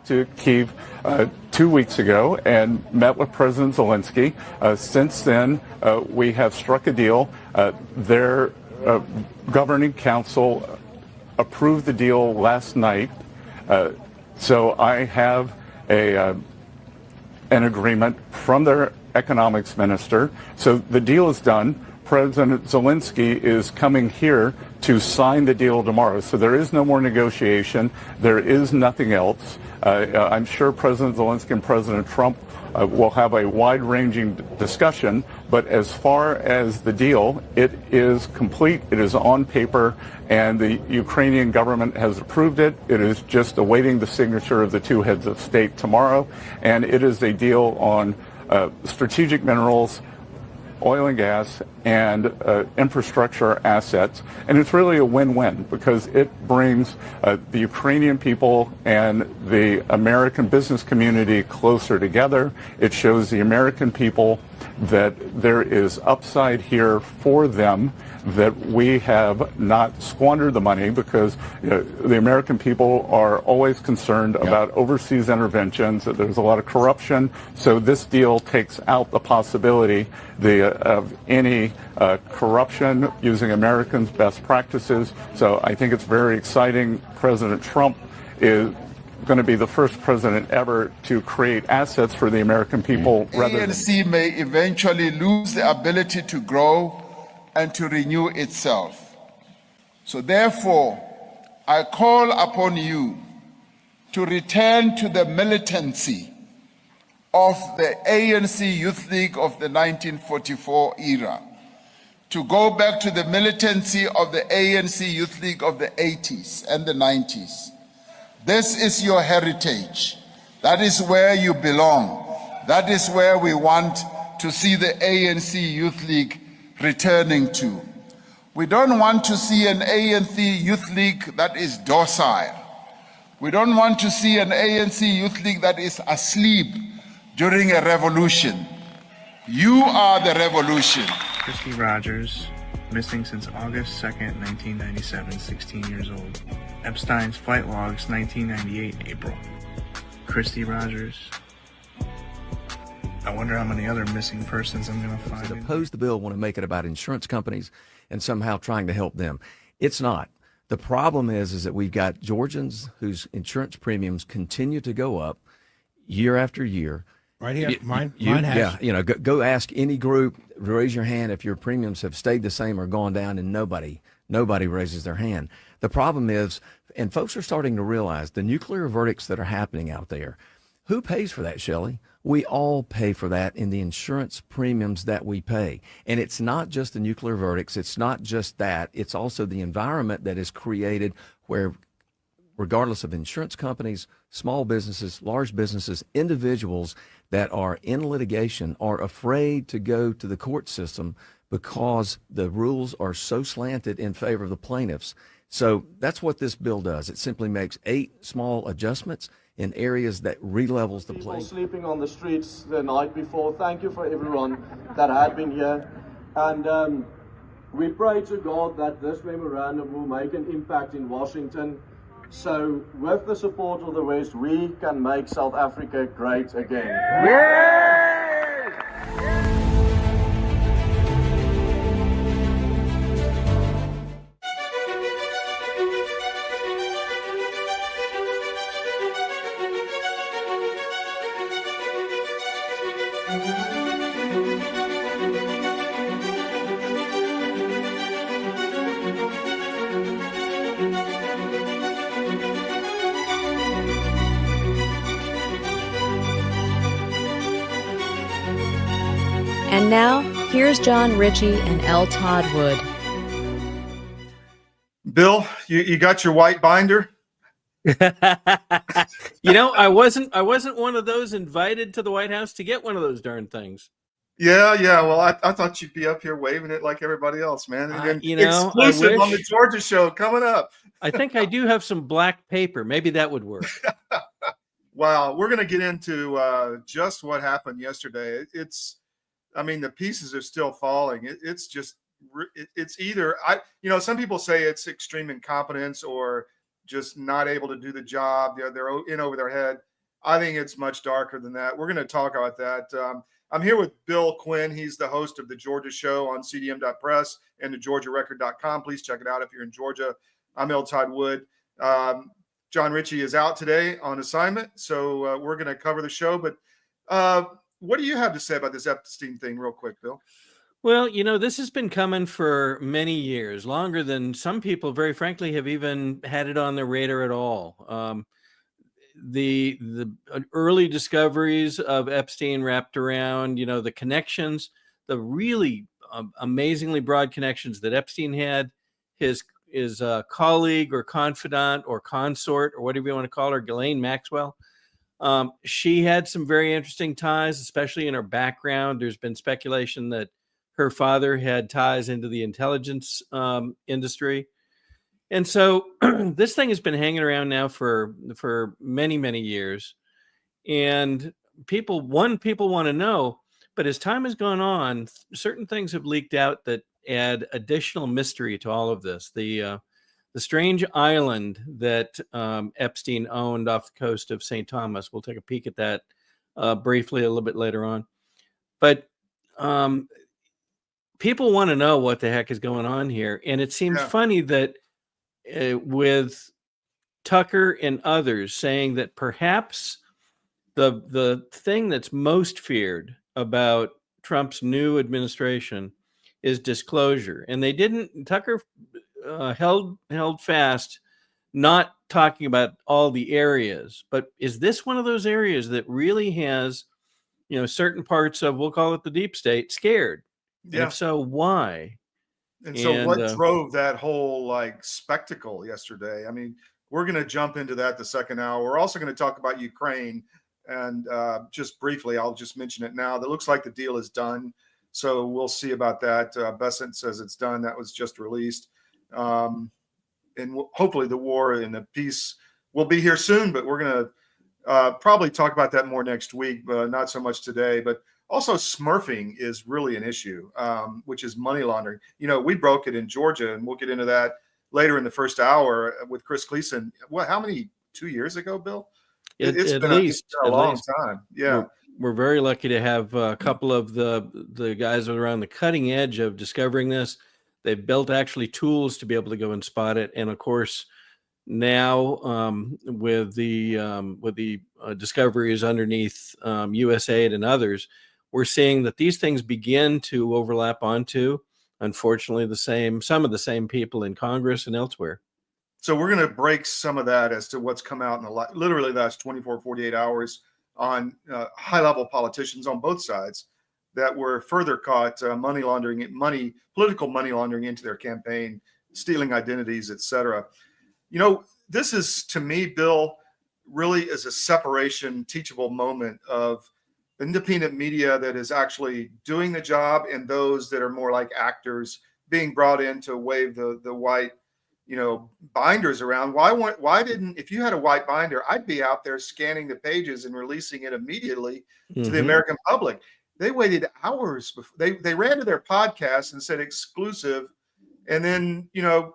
to Kyiv 2 weeks ago and met with President Zelensky. Since then, we have struck a deal. Their governing council approved the deal last night. So I have an agreement from their economics minister. So the deal is done. President Zelensky is coming here to sign the deal tomorrow. So there is no more negotiation. There is nothing else. I'm sure President Zelensky and President Trump will have a wide-ranging discussion. But as far as the deal, it is complete. It is on paper, and the Ukrainian government has approved it. It is just awaiting the signature of the two heads of state tomorrow. And it is a deal on strategic minerals, oil and gas, and infrastructure assets. And it's really a win-win because it brings the Ukrainian people and the American business community closer together. It shows the American people that there is upside here for them, that we have not squandered the money because the American people are always concerned about overseas interventions, that there's a lot of corruption. So this deal takes out the possibility of any corruption using Americans' best practices. So I think it's very exciting. President Trump is going to be the first president ever to create assets for the American people. ANC may eventually lose the ability to grow and to renew itself. So therefore, I call upon you to return to the militancy of the ANC Youth League of the 1944 era, to go back to the militancy of the ANC Youth League of the 80s and the 90s. This is your heritage. That is where you belong. That is where we want to see the ANC Youth League returning to. We don't want to see an ANC Youth League that is docile. We don't want to see an ANC Youth League that is asleep during a revolution. You are the revolution. Christy Rogers, missing since August 2nd, 1997, 16 years old. Epstein's flight logs, 1998, April. Christy Rogers. I wonder how many other missing persons I'm going to find. That oppose the bill want to make it about insurance companies and somehow trying to help them. It's not. The problem is that we've got Georgians whose insurance premiums continue to go up year after year. Right here, mine has. Yeah, go ask any group, raise your hand if your premiums have stayed the same or gone down, and nobody raises their hand. The problem is, and folks are starting to realize, the nuclear verdicts that are happening out there, who pays for that, Shelley? We all pay for that in the insurance premiums that we pay. And it's not just the nuclear verdicts. It's not just that. It's also the environment that is created where, regardless of insurance companies, small businesses, large businesses, individuals that are in litigation are afraid to go to the court system because the rules are so slanted in favor of the plaintiffs. So that's what this bill does. It simply makes 8 small adjustments in areas that relevels the playing. People sleeping on the streets the night before. Thank you for everyone that had been here. And we pray to God that this memorandum will make an impact in Washington. So with the support of the West, we can make South Africa great again. Yeah! And now, here's John Ritchie and L. Todd Wood. Bill, you got your white binder? I wasn't one of those invited to the White House to get one of those darn things. Yeah. Well, I thought you'd be up here waving it like everybody else, man. And exclusive on the Georgia show coming up. I think I do have some black paper. Maybe that would work. Wow, we're going to get into just what happened yesterday. The pieces are still falling. It's either some people say it's extreme incompetence or just not able to do the job. They're in over their head. I think it's much darker than that. We're going to talk about that. I'm here with Bill Quinn. He's the host of the Georgia Show on cdm.press and the georgiarecord.com. Please check it out if you're in Georgia. I'm L. Todd Wood. John Ritchie is out today on assignment, so we're going to cover the show. But what do you have to say about this Epstein thing real quick, Bill? Well, this has been coming for many years, longer than some people, very frankly, have even had it on their radar at all. The early discoveries of Epstein wrapped around, the connections, the really amazingly broad connections that Epstein had, his colleague or confidant or consort or whatever you want to call her, Ghislaine Maxwell. She had some very interesting ties, especially in her background. There's been speculation that her father had ties into the intelligence industry. And so this thing has been hanging around now for many, many years. And people want to know, but as time has gone on, certain things have leaked out that add additional mystery to all of this. The strange island that Epstein owned off the coast of St. Thomas. We'll take a peek at that briefly a little bit later on. But people want to know what the heck is going on here. And it seems funny that with Tucker and others saying that perhaps the thing that's most feared about Trump's new administration is disclosure. And they didn't, Tucker held fast, not talking about all the areas, but is this one of those areas that really has, certain parts of, we'll call it the deep state, scared? Yeah. And if so, why? And so what drove that whole spectacle yesterday? I mean, we're going to jump into that the second hour. We're also going to talk about Ukraine. And just briefly, I'll just mention it now. That looks like the deal is done. So we'll see about that. Bessent says it's done. That was just released. And hopefully the war and the peace will be here soon. But we're going to probably talk about that more next week, but not so much today. But also, smurfing is really an issue, which is money laundering. We broke it in Georgia, and we'll get into that later in the first hour with Chris Gleason. How many? 2 years ago, Bill? It's been a long time. Yeah. We're very lucky to have a couple of the guys that are on the cutting edge of discovering this. They've built actually tools to be able to go and spot it. And of course, now with the discoveries underneath USAID and others, we're seeing that these things begin to overlap onto, unfortunately, some of the same people in Congress and elsewhere. So we're going to break some of that as to what's come out in literally the last 24, 48 hours on high-level politicians on both sides that were further caught political money laundering into their campaign, stealing identities, etc. This is, to me, Bill, really is a separation, teachable moment of independent media that is actually doing the job and those that are more like actors being brought in to wave the white, binders around. Why didn't, if you had a white binder, I'd be out there scanning the pages and releasing it immediately to the American public. They waited hours before they ran to their podcast and said exclusive, and then,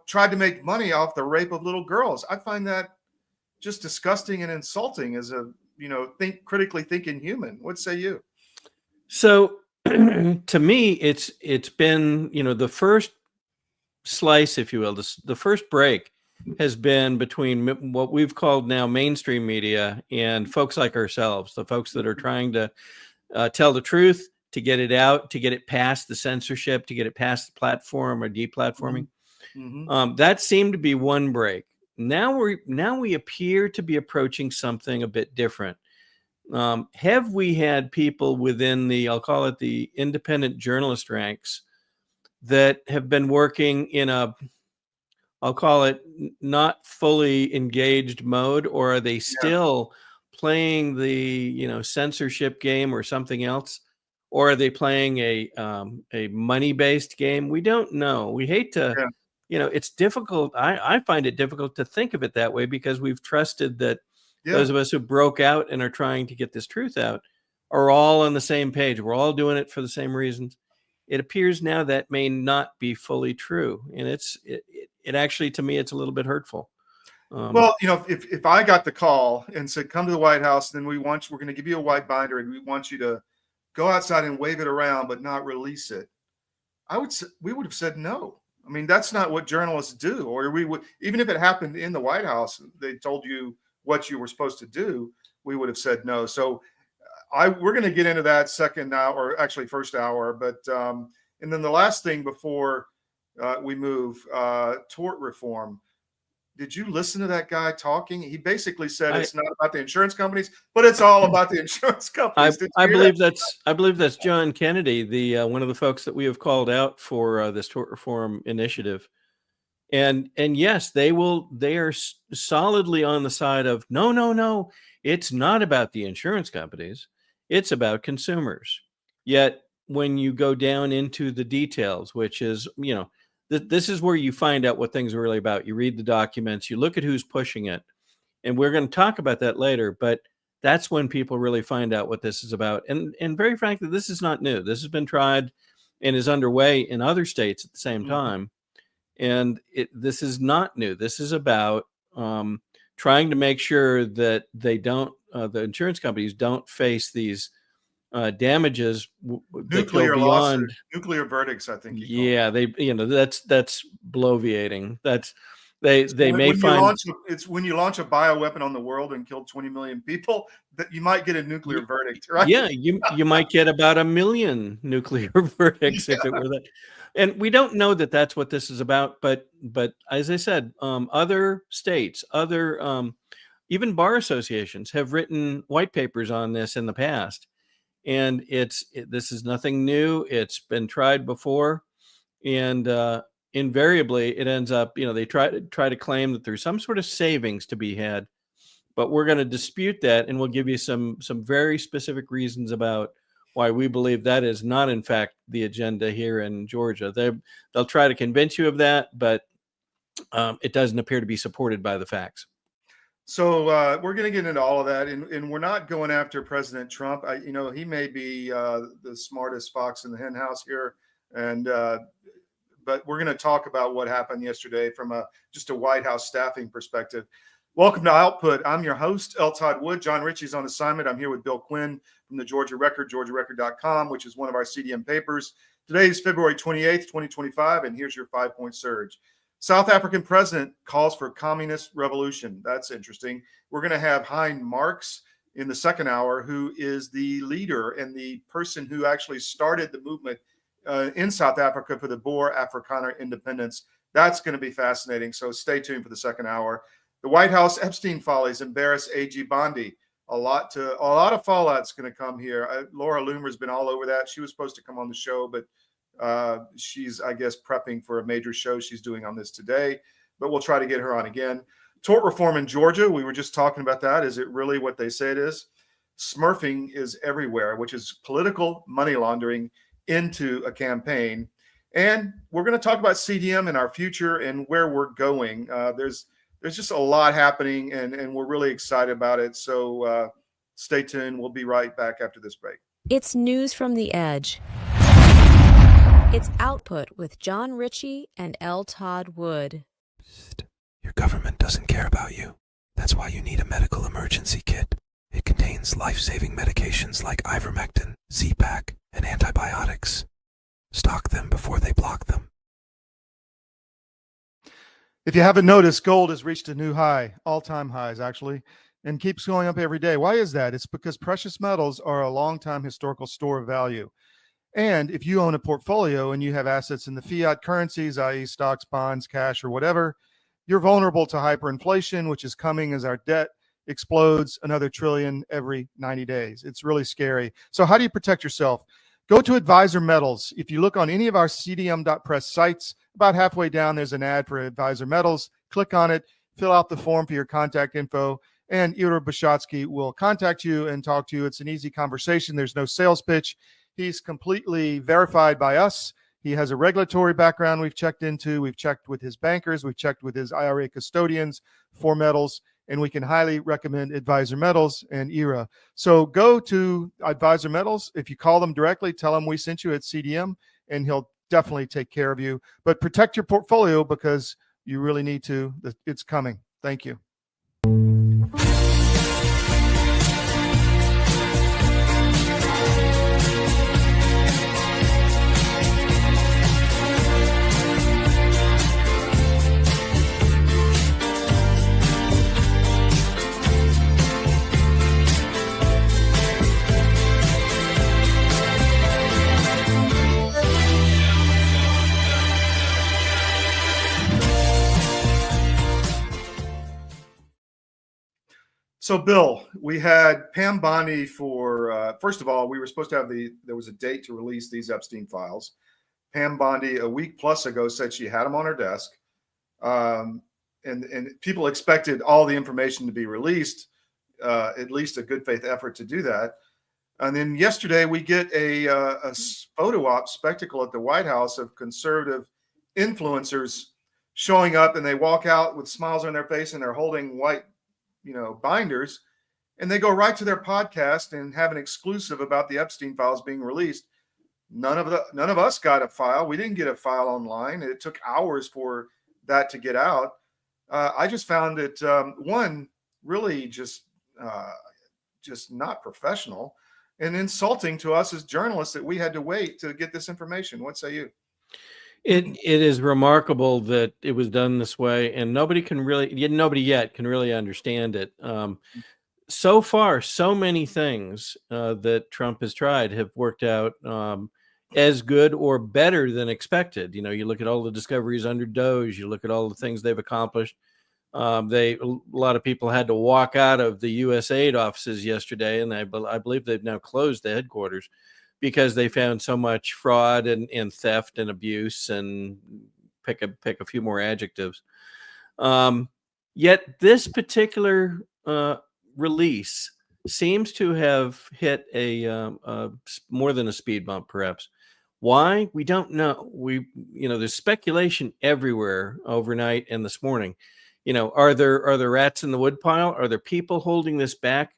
tried to make money off the rape of little girls. I find that just disgusting and insulting as a, critically thinking human. What say you? So to me, it's been, the first slice, if you will, the first break has been between what we've called now mainstream media and folks like ourselves, the folks that are trying to tell the truth, to get it out, to get it past the censorship, to get it past the platform or deplatforming. That seemed to be one break. Now we appear to be approaching something a bit different. Have we had people within I'll call it the independent journalist ranks, that have been working in I'll call it not fully engaged mode, or are they still playing the, censorship game or something else? Or are they playing a money-based game? We don't know. We hate to, it's difficult. I find it difficult to think of it that way, because we've trusted that those of us who broke out and are trying to get this truth out are all on the same page. We're all doing it for the same reasons. It appears now that may not be fully true. And it actually, to me, it's a little bit hurtful. Well, if I got the call and said, come to the White House, then we're going to give you a white binder and we want you to go outside and wave it around, but not release it, we would have said no. I mean, that's not what journalists do. Or we would, even if it happened in the White House, they told you what you were supposed to do, we would have said no. So we're going to get into that second hour, or actually first hour. But and then the last thing before we move, tort reform. Did you listen to that guy talking? He basically said it's not about the insurance companies, but it's all about the insurance companies. I believe that's John Kennedy, the one of the folks that we have called out for this tort reform initiative. And yes, they are solidly on the side of no, it's not about the insurance companies, it's about consumers. Yet when you go down into the details, which is, this is where you find out what things are really about. You read the documents, you look at who's pushing it, and we're going to talk about that later, but that's when people really find out what this is about. And very frankly, this is not new. This has been tried and is underway in other states at the same time. And this is not new. This is about trying to make sure that they don't, the insurance companies don't face these damages nuclear lawsuit, nuclear verdicts. I think. Yeah, that's bloviating. They may find it's when you launch a bioweapon on the world and kill 20 million people that you might get a nuclear verdict, right? Yeah, you might get about 1 million nuclear verdicts if it were that. And we don't know that that's what this is about, but as I said, other states, even bar associations have written white papers on this in the past. And this is nothing new. It's been tried before, and invariably it ends up, they try to claim that there's some sort of savings to be had, but we're going to dispute that, and we'll give you some very specific reasons about why we believe that is not, in fact, the agenda here in Georgia. They'll try to convince you of that, but it doesn't appear to be supported by the facts. So we're going to get into all of that, and we're not going after President Trump. He may be the smartest fox in the hen house here, but we're going to talk about what happened yesterday from just a White House staffing perspective. Welcome to Output. I'm your host, L. Todd Wood. John Ritchie's on assignment. I'm here with Bill Quinn from the Georgia Record, GeorgiaRecord.com, which is one of our CDM papers. Today is February 28th, 2025, and here's your 5-point surge. South African president calls for communist revolution. That's interesting. We're going to have Hein Marx in the second hour, who is the leader and the person who actually started the movement in South Africa for the Boer Afrikaner independence. That's going to be fascinating. So stay tuned for the second hour. The White House Epstein Follies embarrass AG Bondi. A lot of fallout's going to come here. Laura Loomer's been all over that. She was supposed to come on the show, but she's, I guess, prepping for a major show she's doing on this today, but we'll try to get her on again. Tort reform in Georgia. We were just talking about that. Is it really what they say it is? Smurfing is everywhere, which is political money laundering into a campaign. And we're going to talk about CDM and our future and where we're going. There's just a lot happening, and we're really excited about it. So stay tuned. We'll be right back after this break. It's News from the Edge. It's Output with John Ritchie and L. Todd Wood. Psst. Your government doesn't care about you. That's why you need a medical emergency kit. It contains life-saving medications like ivermectin, Z-Pak, and antibiotics. Stock them before they block them. If you haven't noticed, gold has reached a new high, all-time highs actually, and keeps going up every day. Why is that? It's because precious metals are a long-time historical store of value. And if you own a portfolio and you have assets in the fiat currencies, i.e. stocks, bonds, cash, or whatever, you're vulnerable to hyperinflation, which is coming as our debt explodes another trillion every 90 days. It's really scary. So how do you protect yourself? Go to Advisor Metals. If you look on any of our cdm.press sites, about halfway down, there's an ad for Advisor Metals. Click on it, fill out the form for your contact info, and Ira Bishotsky will contact you and talk to you. It's an easy conversation. There's no sales pitch. He's completely verified by us. He has a regulatory background we've checked into. We've checked with his bankers. We've checked with his IRA custodians for metals, and we can highly recommend Advisor Metals and IRA. So go to Advisor Metals. If you call them directly, tell them we sent you at CDM, and he'll definitely take care of you. But protect your portfolio because you really need to. It's coming. Thank you. So, Bill, we had Pam Bondi for, first of all, we were supposed to have there was a date to release these Epstein files. Pam Bondi, a week plus ago, said she had them on her desk. And people expected all the information to be released, at least a good faith effort to do that. And then yesterday we get a photo op spectacle at the White House of conservative influencers showing up, and they walk out with smiles on their face and they're holding white binders, and they go right to their podcast and have an exclusive about the Epstein files being released. None of us got a file. We didn't get a file online. It took hours for that to get out. I just found it one really just not professional and insulting to us as journalists that we had to wait to get this information. What say you? It is remarkable that it was done this way, and nobody yet can really understand it. So far, so many things that Trump has tried have worked out as good or better than expected. You look at all the discoveries under Doge, you look at all the things they've accomplished. A lot of people had to walk out of the USAID offices yesterday, and I believe they've now closed the headquarters because they found so much fraud and theft and abuse, and pick a few more adjectives. Yet this particular release seems to have hit a more than a speed bump, perhaps. Why? We don't know. There's speculation everywhere overnight and this morning. Are there rats in the woodpile? Are there people holding this back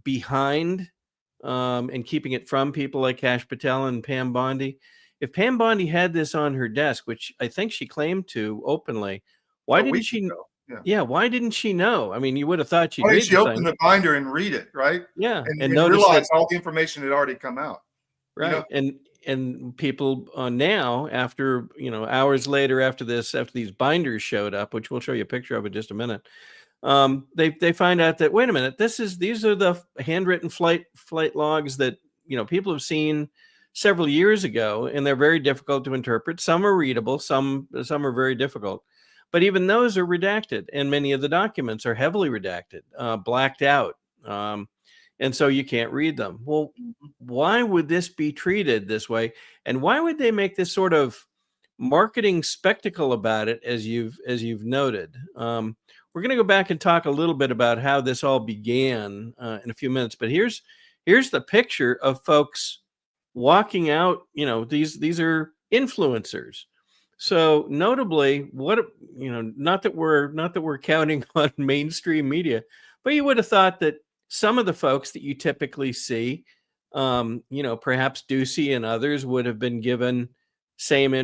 behind and keeping it from people like Kash Patel and Pam Bondi? If Pam Bondi had this on her desk, which I think she claimed to openly, why didn't she? Yeah, why didn't she know? I mean, you would have thought she'd read she opened the binder and read it, right? Yeah, and realize all the information had already come out. Right, and people now, after hours later, after these binders showed up, which we'll show you a picture of in just a minute, they find out that, wait a minute, these are the handwritten flight logs that people have seen several years ago, and they're very difficult to interpret. Some are readable, some are very difficult, but even those are redacted, and many of the documents are heavily redacted, blacked out, and so you can't read them. Well, why would this be treated this way, and why would they make this sort of marketing spectacle about it, as you've noted? We're going to go back and talk a little bit about how this all began in a few minutes, but here's the picture of folks walking out. These are influencers. So notably, not that we're counting on mainstream media, but you would have thought that some of the folks that you typically see, perhaps Ducey and others, would have been given same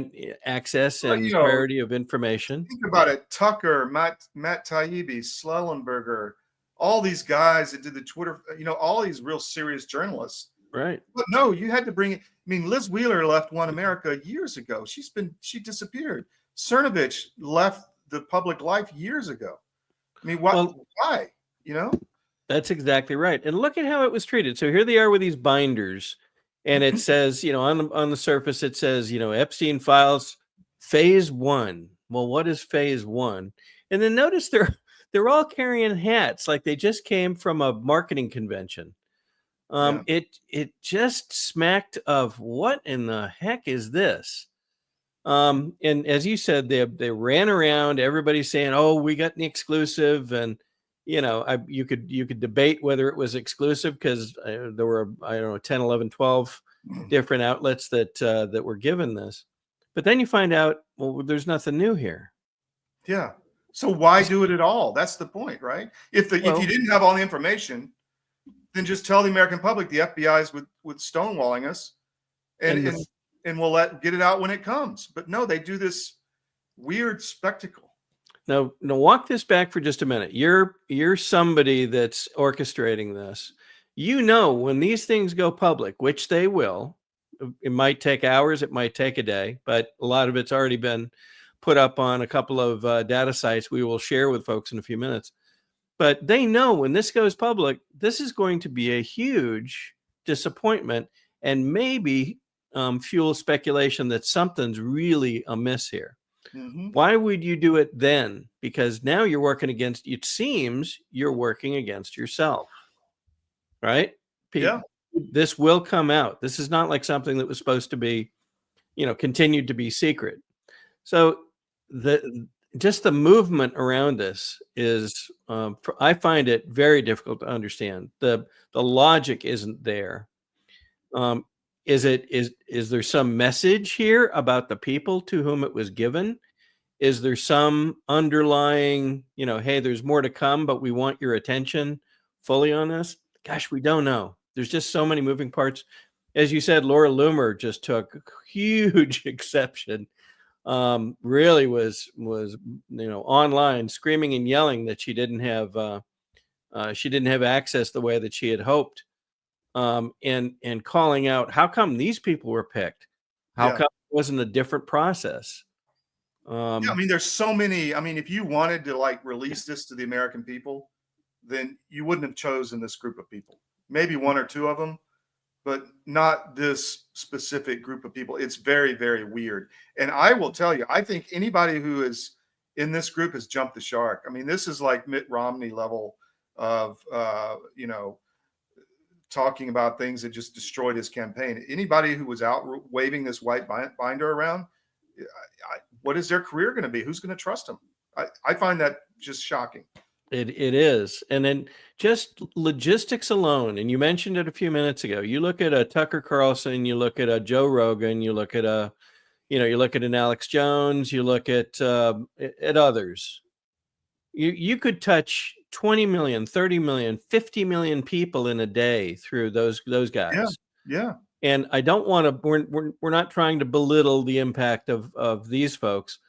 access and priority of information. Think about it: Tucker, Matt Taibbi, Schellenberger, all these guys that did the Twitter, all these real serious journalists. Right. But no, you had to bring it. I mean, Liz Wheeler left One America years ago. She disappeared. Cernovich left the public life years ago. I mean, why? That's exactly right. And look at how it was treated. So here they are with these binders, and it says, on the surface, it says, Epstein files phase 1. Well, what is phase 1? And then notice they're all carrying hats like they just came from a marketing convention. It just smacked of, what in the heck is this? And as you said, they ran around, everybody saying, "Oh, we got an exclusive," and you could debate whether it was exclusive because there were 10, 11, 12 different outlets that were given this. But then you find out, well, there's nothing new here. Yeah. So why do it at all? That's the point, right? If you didn't have all the information, then just tell the American public the FBI is with stonewalling us, and we'll get it out when it comes. But no, they do this weird spectacle. now walk this back for just a minute. You're somebody that's orchestrating this. You know, when these things go public, which they will, it might take hours, it might take a day, but a lot of it's already been put up on a couple of data sites we will share with folks in a few minutes. But they know when this goes public, this is going to be a huge disappointment and maybe fuel speculation that something's really amiss here. Why would you do it then? Because now you're working against, it seems you're working against yourself, right? Yeah. This will come out. This is not like something that was supposed to be, continued to be secret. So just the movement around this is, I find it very difficult to understand. The logic isn't there. Is there some message here about the people to whom it was given? Is there some underlying, hey, there's more to come, but we want your attention fully on this? Gosh, we don't know. There's just so many moving parts. As you said, Laura Loomer just took huge exception. Really was online screaming and yelling that she didn't have access the way that she had hoped, and calling out, how come these people were picked? How come it wasn't a different process? Yeah, I mean, there's so many. I mean, if you wanted to like release this to the American people, then you wouldn't have chosen this group of people. Maybe one or two of them, but not this specific group of people. It's very, very weird. And I will tell you, I think anybody who is in this group has jumped the shark. I mean, this is like Mitt Romney level of, talking about things that just destroyed his campaign. Anybody who was out waving this white binder around, what is their career going to be? Who's going to trust them? I find that just shocking. It is. And then just logistics alone, and you mentioned it a few minutes ago. You look at a Tucker Carlson, you look at a Joe Rogan, you look at an Alex Jones, you look at others. You could touch 20 million, 30 million, 50 million people in a day through those guys. Yeah. And I don't want to, we're not trying to belittle the impact of these folks,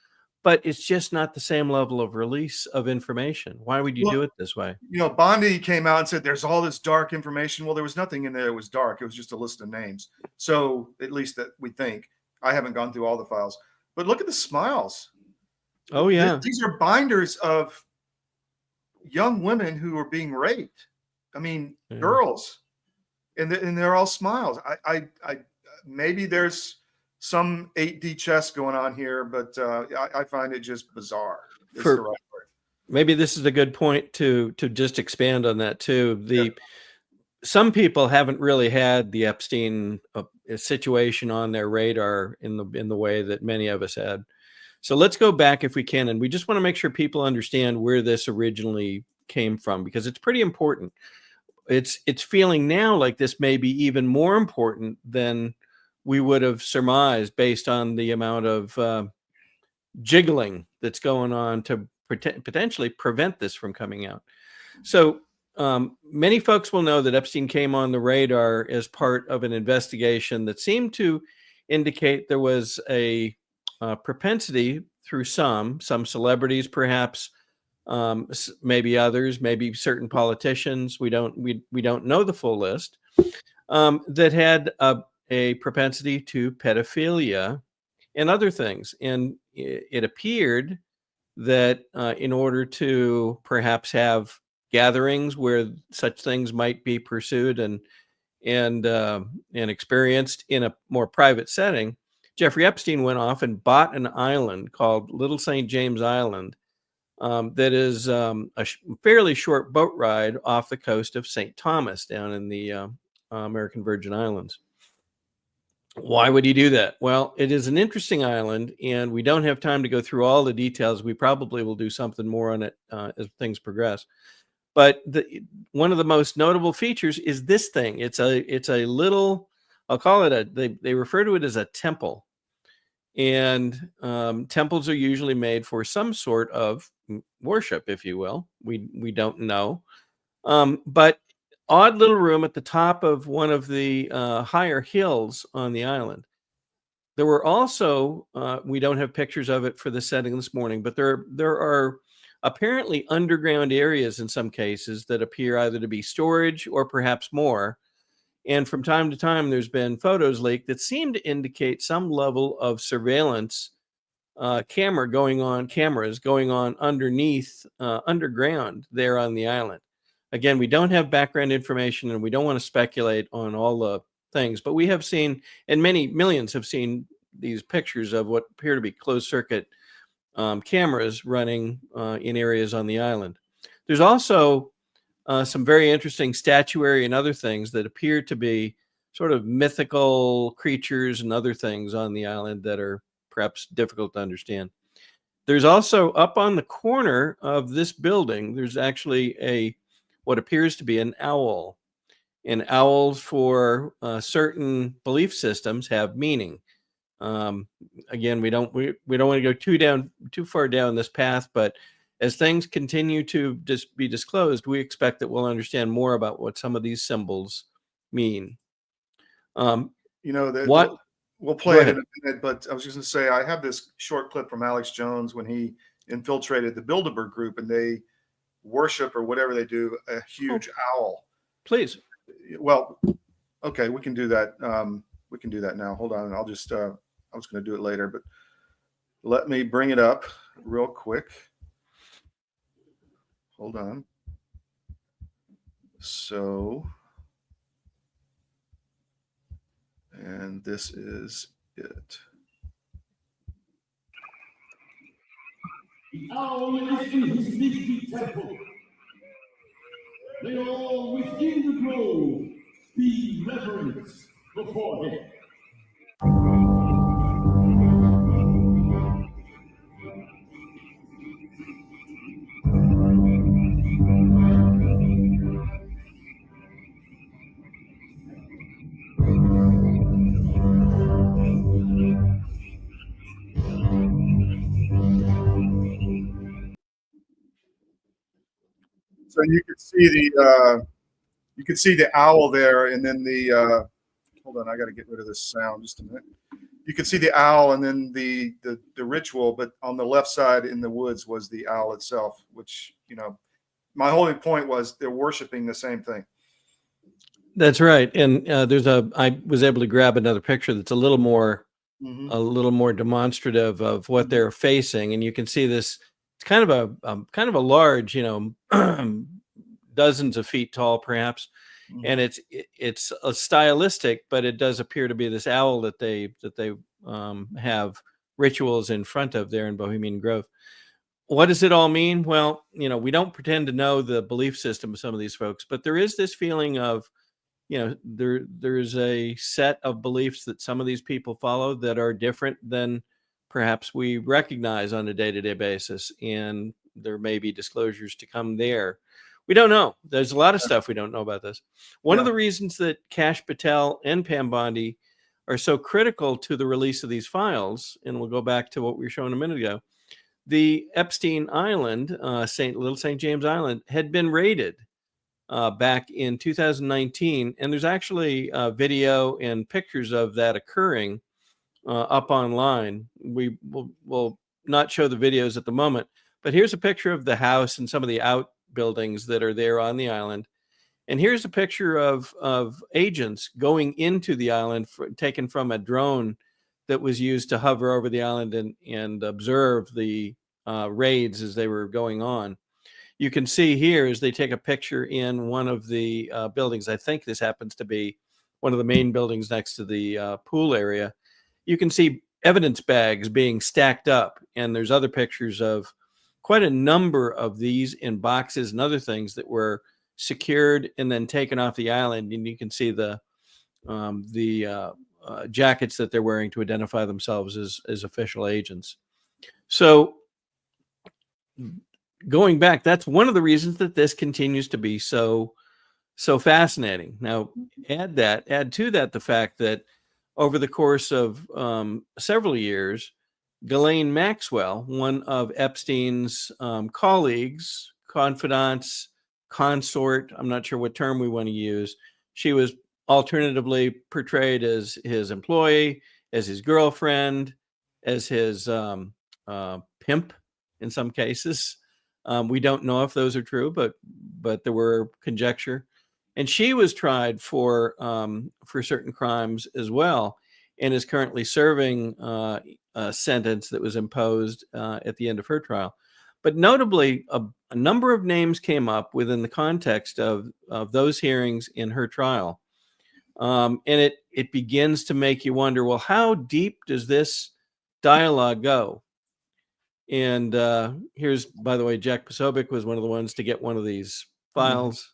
but it's just not the same level of release of information. Why would you do it this way? Bondi came out and said there's all this dark information. Well, there was nothing in there that was dark. It was just a list of names. So at least that we think. I haven't gone through all the files, but look at the smiles. Oh yeah. These are binders of young women who are being raped. I mean, girls, and they're all smiles. I maybe there's some 8D chess going on here, but I find it just bizarre. It's the right word. Maybe this is a good point to just expand on that too. Some people haven't really had the Epstein situation on their radar in the way that many of us had. So let's go back if we can, and we just want to make sure people understand where this originally came from, because it's pretty important. It's feeling now like this may be even more important than we would have surmised based on the amount of jiggling that's going on to potentially prevent this from coming out. So many folks will know that Epstein came on the radar as part of an investigation that seemed to indicate there was a propensity through some celebrities, perhaps, maybe others, maybe certain politicians. We don't know the full list, that had a propensity to pedophilia and other things. And it appeared that in order to perhaps have gatherings where such things might be pursued and experienced in a more private setting, Jeffrey Epstein went off and bought an island called Little St. James Island that is a fairly short boat ride off the coast of St. Thomas down in the American Virgin Islands. Why would he do that? Well, it is an interesting island, and we don't have time to go through all the details. We probably will do something more on it as things progress. But one of the most notable features is this thing. It's a little, I'll call it they refer to it as a temple. And temples are usually made for some sort of worship, if you will. We don't know. But odd little room at the top of one of the higher hills on the island. There were also, we don't have pictures of it for the setting this morning, but there are apparently underground areas in some cases that appear either to be storage or perhaps more. And from time to time, there's been photos leaked that seem to indicate some level of surveillance cameras going on underneath, underground there on the island. Again, we don't have background information and we don't want to speculate on all the things, but we have seen, and many millions have seen these pictures of what appear to be closed circuit cameras running in areas on the island. There's also some very interesting statuary and other things that appear to be sort of mythical creatures and other things on the island that are perhaps difficult to understand. There's also up on the corner of this building, there's actually what appears to be an owl. And owls for certain belief systems have meaning. Again, we don't want to go too far down this path, but as things continue to be disclosed, we expect that we'll understand more about what some of these symbols mean. We'll play it in a minute, but I was just going to say, I have this short clip from Alex Jones when he infiltrated the Bilderberg group, and they worship, or whatever they do, a huge owl. Please. Well, okay, we can do that. We can do that now. Hold on. I was going to do it later, but let me bring it up real quick. Hold on. So, and this is it. The owl is in his leafy temple. May all within the grove be reverence before him. So you could see the owl there, and then the hold on, I got to get rid of this sound just a minute. You could see the owl, and then the ritual, but on the left side in the woods was the owl itself, which, my whole point was they're worshiping the same thing. That's right. And I was able to grab another picture that's a little more demonstrative of what they're facing, and you can see this. It's kind of a large, dozens of feet tall, perhaps, and it's a stylistic, but it does appear to be this owl that they have rituals in front of there in Bohemian Grove. What does it all mean? Well, we don't pretend to know the belief system of some of these folks, but there is this feeling of, there's a set of beliefs that some of these people follow that are different than perhaps we recognize on a day-to-day basis, and there may be disclosures to come there. We don't know. There's a lot of stuff we don't know about this. One of the reasons that Kash Patel and Pam Bondi are so critical to the release of these files, and we'll go back to what we were showing a minute ago, the Epstein Island, Little St. James Island, had been raided back in 2019, and there's actually video and pictures of that occurring up online. We will not show the videos at the moment, but here's a picture of the house and some of the outbuildings that are there on the island. And here's a picture of agents going into the island, taken from a drone that was used to hover over the island and observe the raids as they were going on. You can see here as they take a picture in one of the buildings. I think this happens to be one of the main buildings next to the pool area. You can see evidence bags being stacked up, and there's other pictures of quite a number of these in boxes and other things that were secured and then taken off the island. And you can see the jackets that they're wearing to identify themselves as official agents. So going back, that's one of the reasons that this continues to be so fascinating. Now, add to that the fact that over the course of several years, Ghislaine Maxwell, one of Epstein's colleagues, confidants, consort, I'm not sure what term we want to use, she was alternatively portrayed as his employee as his girlfriend, as his pimp in some cases. We don't know if those are true, but there were conjecture. And she was tried for certain crimes as well, and is currently serving a sentence that was imposed at the end of her trial. But notably, a number of names came up within the context of those hearings in her trial. And it begins to make you wonder, well, how deep does this dialogue go? And here's, by the way, Jack Posobiec was one of the ones to get one of these files.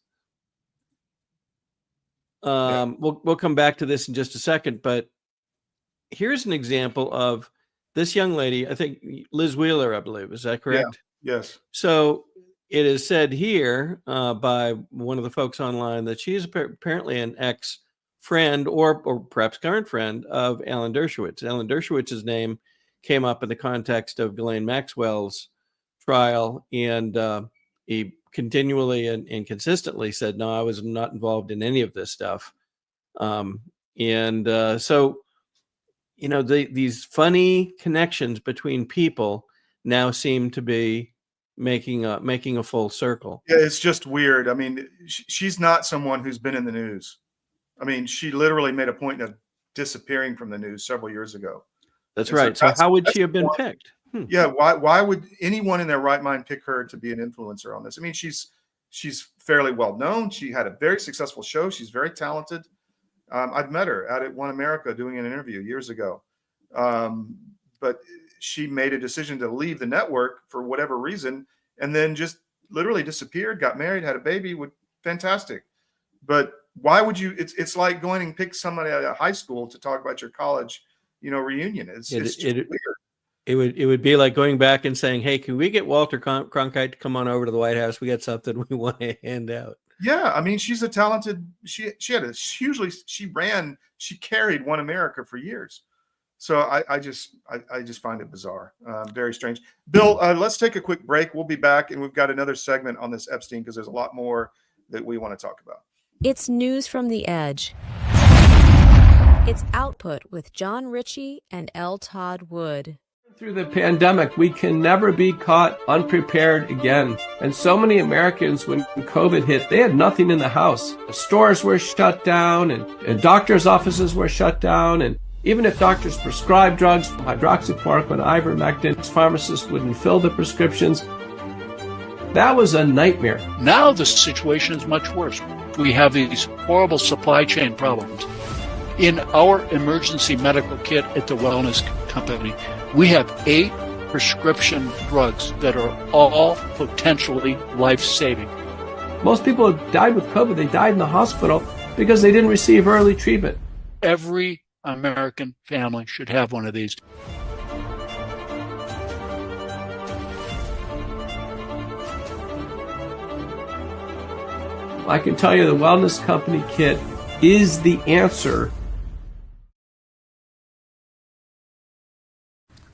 We'll come back to this in just a second, but here's an example of this young lady. I think Liz Wheeler, I believe, is that correct? Yeah. Yes. So it is said here by one of the folks online that she is apparently an ex-friend or perhaps current friend of Alan Dershowitz's. Alan Dershowitz's name came up in the context of Ghislaine Maxwell's trial, and he continually and consistently said, no, I was not involved in any of this stuff. So, you know, these funny connections between people now seem to be making a full circle. Yeah, it's just weird. I mean, she's not someone who's been in the news. I mean, she literally made a point of disappearing from the news several years ago. That's right. So how would she have been picked? Yeah, why would anyone in their right mind pick her to be an influencer on this? I mean, she's fairly well known. She had a very successful show. She's very talented. I've met her out at One America doing an interview years ago. But she made a decision to leave the network for whatever reason, and then just literally disappeared, got married, had a baby. Fantastic. But why would you? It's like going and pick somebody out of high school to talk about your college, reunion. It's just weird. It would be like going back and saying, hey, can we get Walter Cronkite to come on over to the White House? We got something we want to hand out. Yeah, I mean, she's a talented. She carried One America for years. So I just find it bizarre, very strange. Bill, let's take a quick break. We'll be back, and we've got another segment on this Epstein because there's a lot more that we want to talk about. It's News from the Edge. It's Output with John Ritchie and L. Todd Wood. Through the pandemic, we can never be caught unprepared again. And so many Americans, when COVID hit, they had nothing in the house. The stores were shut down, and doctors' offices were shut down, and even if doctors prescribed drugs, hydroxychloroquine, ivermectin, pharmacists wouldn't fill the prescriptions. That was a nightmare. Now the situation is much worse. We have these horrible supply chain problems. In our emergency medical kit at the Wellness Company, we have 8 prescription drugs that are all potentially life-saving. Most people who died with COVID, they died in the hospital because they didn't receive early treatment. Every American family should have one of these. I can tell you the Wellness Company kit is the answer.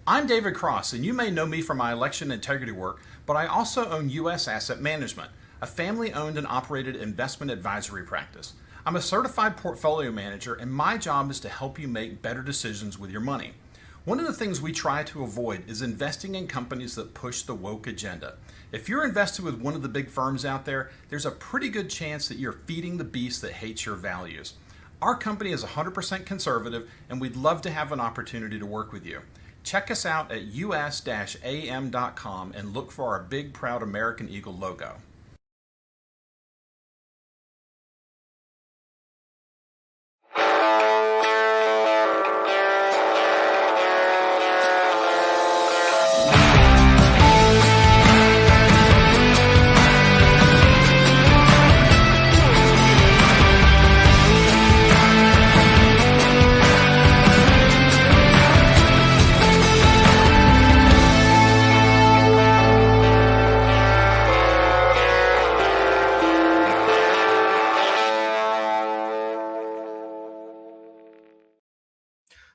I'm David Cross, and you may know me from my election integrity work, but I also own U.S. Asset Management, a family-owned and operated investment advisory practice. I'm a certified portfolio manager, and my job is to help you make better decisions with your money. One of the things we try to avoid is investing in companies that push the woke agenda. If you're invested with one of the big firms out there, there's a pretty good chance that you're feeding the beast that hates your values. Our company is 100% conservative, and we'd love to have an opportunity to work with you. Check us out at us-am.com and look for our big, proud American Eagle logo.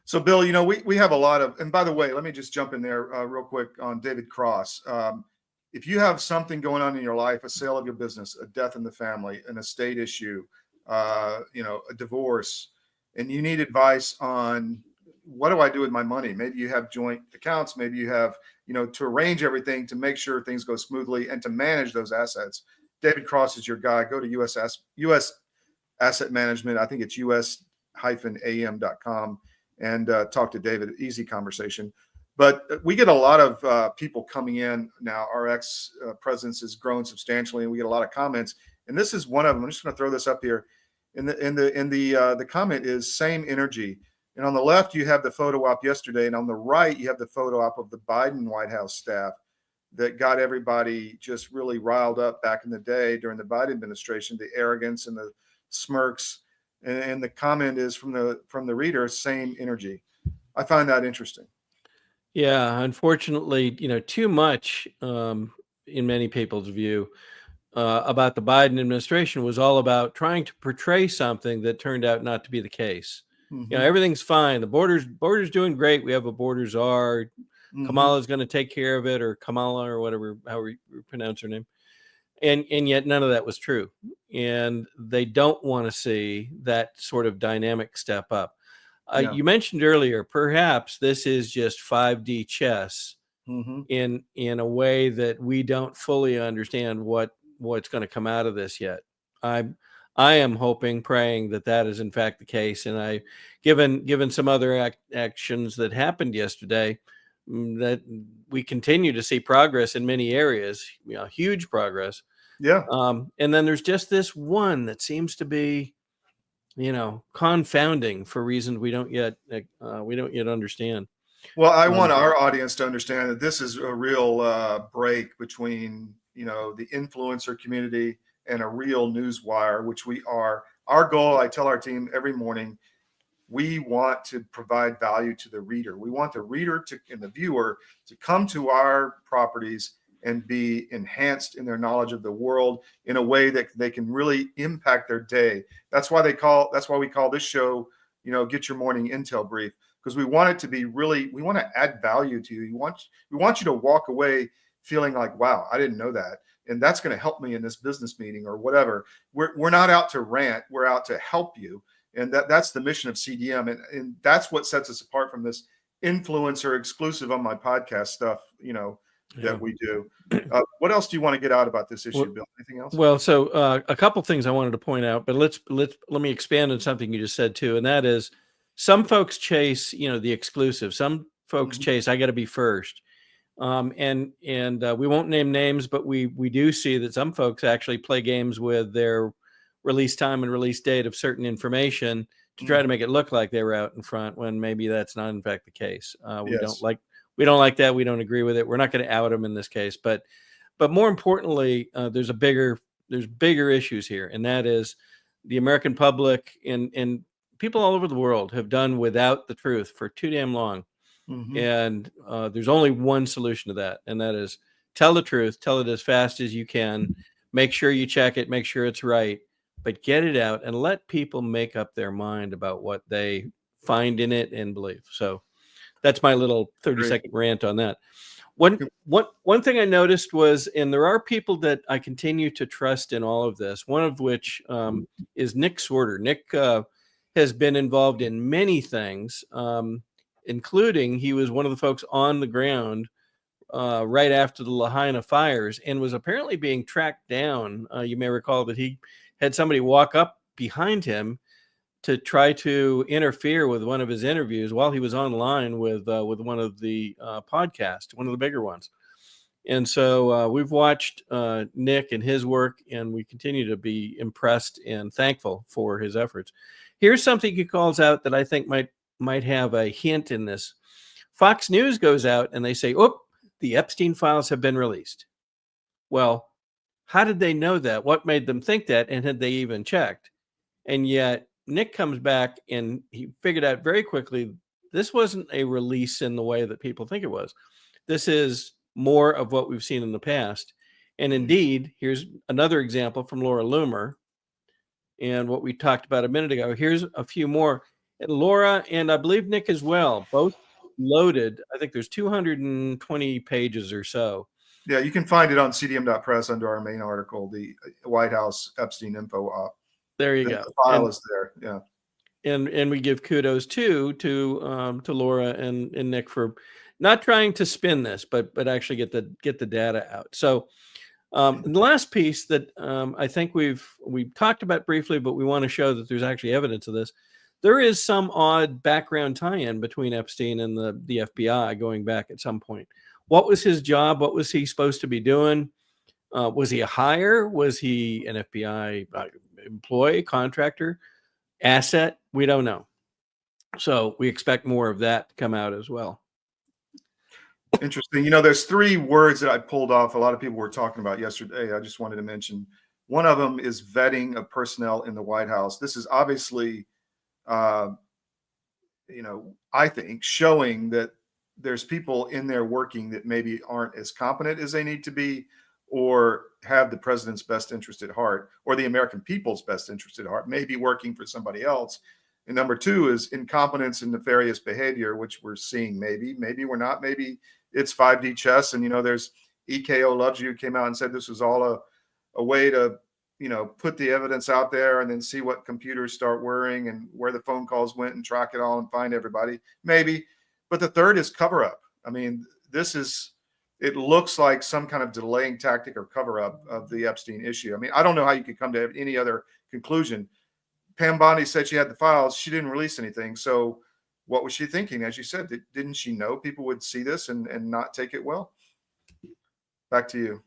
So, Bill, we have a lot of, and by the way, let me just jump in there real quick on David Cross. If you have something going on in your life, a sale of your business, a death in the family, an estate issue, a divorce, and you need advice on what do I do with my money? Maybe you have joint accounts. Maybe you have, to arrange everything to make sure things go smoothly and to manage those assets. David Cross is your guy. Go to US Asset Management. I think it's us-am.com and talk to David. Easy conversation. But we get a lot of people coming in now. Our presence has grown substantially, and we get a lot of comments. And this is one of them. I'm just going to throw this up here. The comment is same energy. And on the left, you have the photo op yesterday, and on the right, you have the photo op of the Biden White House staff that got everybody just really riled up back in the day during the Biden administration, the arrogance and the smirks. And the comment is from the reader, same energy. I find that interesting. Yeah, unfortunately, too much in many people's view about the Biden administration was all about trying to portray something that turned out not to be the case. Mm-hmm. Everything's fine. The border's doing great. We have a border czar. Mm-hmm. Kamala's going to take care of it, or Kamala, or whatever, however you pronounce her name. And yet none of that was true. And they don't want to see that sort of dynamic step up. Yeah. You mentioned earlier, perhaps this is just 5D chess mm-hmm. in a way that we don't fully understand what's going to come out of this yet. I am hoping, praying that is in fact the case. And given some other actions that happened yesterday, that we continue to see progress in many areas, huge progress. Yeah. And then there's just this one that seems to be, confounding for reasons we don't yet understand. Well, I want our audience to understand that this is a real break between, the influencer community and a real news wire, which we are. Our goal, I tell our team every morning, we want to provide value to the reader. We want the reader and the viewer to come to our properties and be enhanced in their knowledge of the world in a way that they can really impact their day. That's why we call this show, Get Your Morning Intel Brief, because we want it to be we want to add value to you. We want you to walk away feeling like, wow, I didn't know that. And that's going to help me in this business meeting or whatever. We're not out to rant. We're out to help you. And that's the mission of CDM. And that's what sets us apart from this influencer exclusive on my podcast stuff, that we do. What else do you want to get out about this issue, Bill? Anything else? Well, so a couple things I wanted to point out, but let me expand on something you just said too, and that is some folks chase, the exclusive. Some folks Mm-hmm. chase, I got to be first. And we won't name names, but we do see that some folks actually play games with their release time and release date of certain information to try to make it look like they were out in front when maybe that's not in fact the case. We don't like that. We don't agree with it. We're not going to out them in this case, but more importantly, there's bigger issues here. And that is the American public and people all over the world have done without the truth for too damn long. Mm-hmm. And there's only one solution to that. And that is tell the truth, tell it as fast as you can, make sure you check it, make sure it's right, but get it out and let people make up their mind about what they find in it and believe. So that's my little 30-second rant on that. One thing I noticed was, and there are people that I continue to trust in all of this, one of which is Nick Swerter. Nick has been involved in many things, including he was one of the folks on the ground right after the Lahaina fires and was apparently being tracked down. You may recall that he had somebody walk up behind him to try to interfere with one of his interviews while he was online with one of the podcasts, one of the bigger ones. And so we've watched Nick and his work, and we continue to be impressed and thankful for his efforts. Here's something he calls out that I think might have a hint in this. Fox News goes out and they say, "Oh, the Epstein files have been released." Well, how did they know that? What made them think that? And had they even checked? And yet Nick comes back and he figured out very quickly, this wasn't a release in the way that people think it was. This is more of what we've seen in the past. And indeed, here's another example from Laura Loomer and what we talked about a minute ago. Here's a few more. And Laura and I believe Nick as well, both loaded. I think there's 220 pages or so. Yeah, you can find it on cdm.press under our main article, the White House Epstein info op. There you go. The file is there. Yeah. and we give kudos to Laura and Nick for not trying to spin this, but actually get the data out. So the last piece that I think we've talked about briefly, but we want to show that there's actually evidence of this. There is some odd background tie-in between Epstein and the FBI going back at some point. What was his job? What was he supposed to be doing? Was he a hire? Was he an FBI employee, contractor, asset? We don't know. So we expect more of that to come out as well. Interesting. You know, there's three words that I pulled off. A lot of people were talking about yesterday. I just wanted to mention one of them is vetting of personnel in the White House. This is obviously, you know, I think showing that there's people in there working that maybe aren't as competent as they need to be, or have the president's best interest at heart, or the American people's best interest at heart, maybe working for somebody else. And number two is incompetence and nefarious behavior, which we're seeing. Maybe we're not. Maybe it's 5D chess. And, you know, there's EKO Loves You came out and said this was all a way to, you know, put the evidence out there and then see what computers start whirring and where the phone calls went and track it all and find everybody. Maybe. But the third is cover up. I mean, it looks like some kind of delaying tactic or cover up of the Epstein issue. I mean, I don't know how you could come to any other conclusion. Pam Bondi said she had the files. She didn't release anything. So what was she thinking? As you said, didn't she know people would see this and not take it well? Back to you.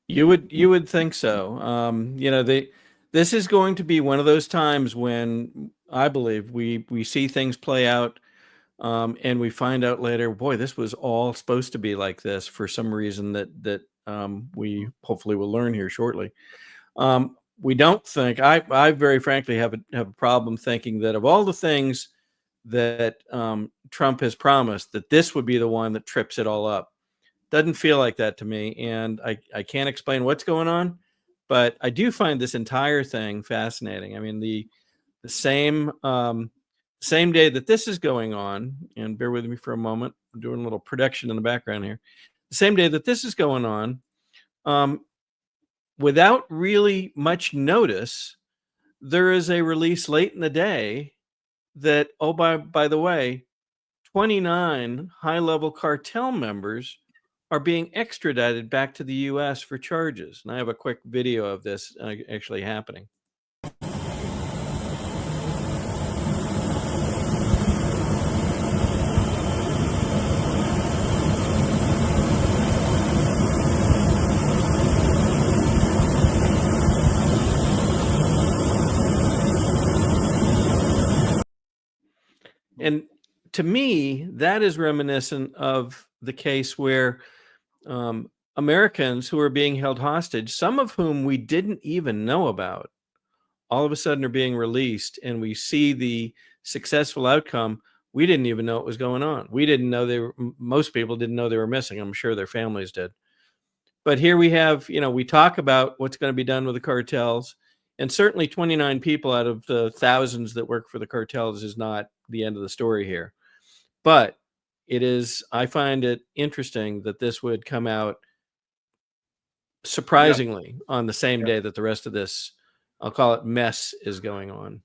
You would think so. You know, this is going to be one of those times when I believe we see things play out, and we find out later, boy, this was all supposed to be like this for some reason that we hopefully will learn here shortly. We don't think, I very frankly have a problem thinking that of all the things that Trump has promised, that this would be the one that trips it all up. Doesn't feel like that to me. And I can't explain what's going on, but I do find this entire thing fascinating. I mean, the same day that this is going on, and bear with me for a moment, I'm doing a little production in the background here. The same day that this is going on, without really much notice, there is a release late in the day that, oh, by the way, 29 high-level cartel members are being extradited back to the U.S. for charges. And I have a quick video of this actually happening. And to me, that is reminiscent of the case where Americans who are being held hostage, some of whom we didn't even know about, all of a sudden are being released, and we see the successful outcome. We didn't even know what was going on. We didn't know most people didn't know they were missing. I'm sure their families did. But here we have, you know, we talk about what's going to be done with the cartels, and certainly 29 people out of the thousands that work for the cartels is not the end of the story here. But it is, I find it interesting that this would come out surprisingly on the same day that the rest of this, I'll call it mess, is going on.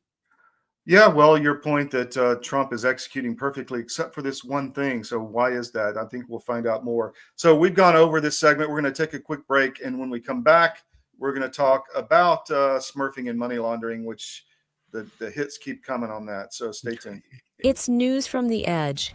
Yeah, well, your point that Trump is executing perfectly except for this one thing. So why is that? I think we'll find out more. So we've gone over this segment. We're going to take a quick break. And when we come back, we're going to talk about smurfing and money laundering, which the hits keep coming on that. So stay tuned. It's News from the Edge.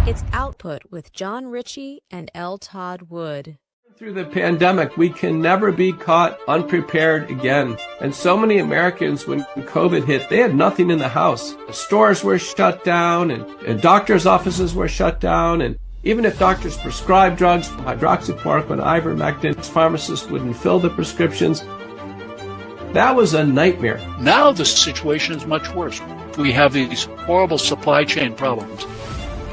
It's Output with John Ritchie and L. Todd Wood. Through the pandemic, we can never be caught unprepared again. And so many Americans, when COVID hit, they had nothing in the house. The stores were shut down, and doctors' offices were shut down, and even if doctors prescribed drugs, hydroxychloroquine, ivermectin, pharmacists wouldn't fill the prescriptions. That was a nightmare. Now the situation is much worse. We have these horrible supply chain problems.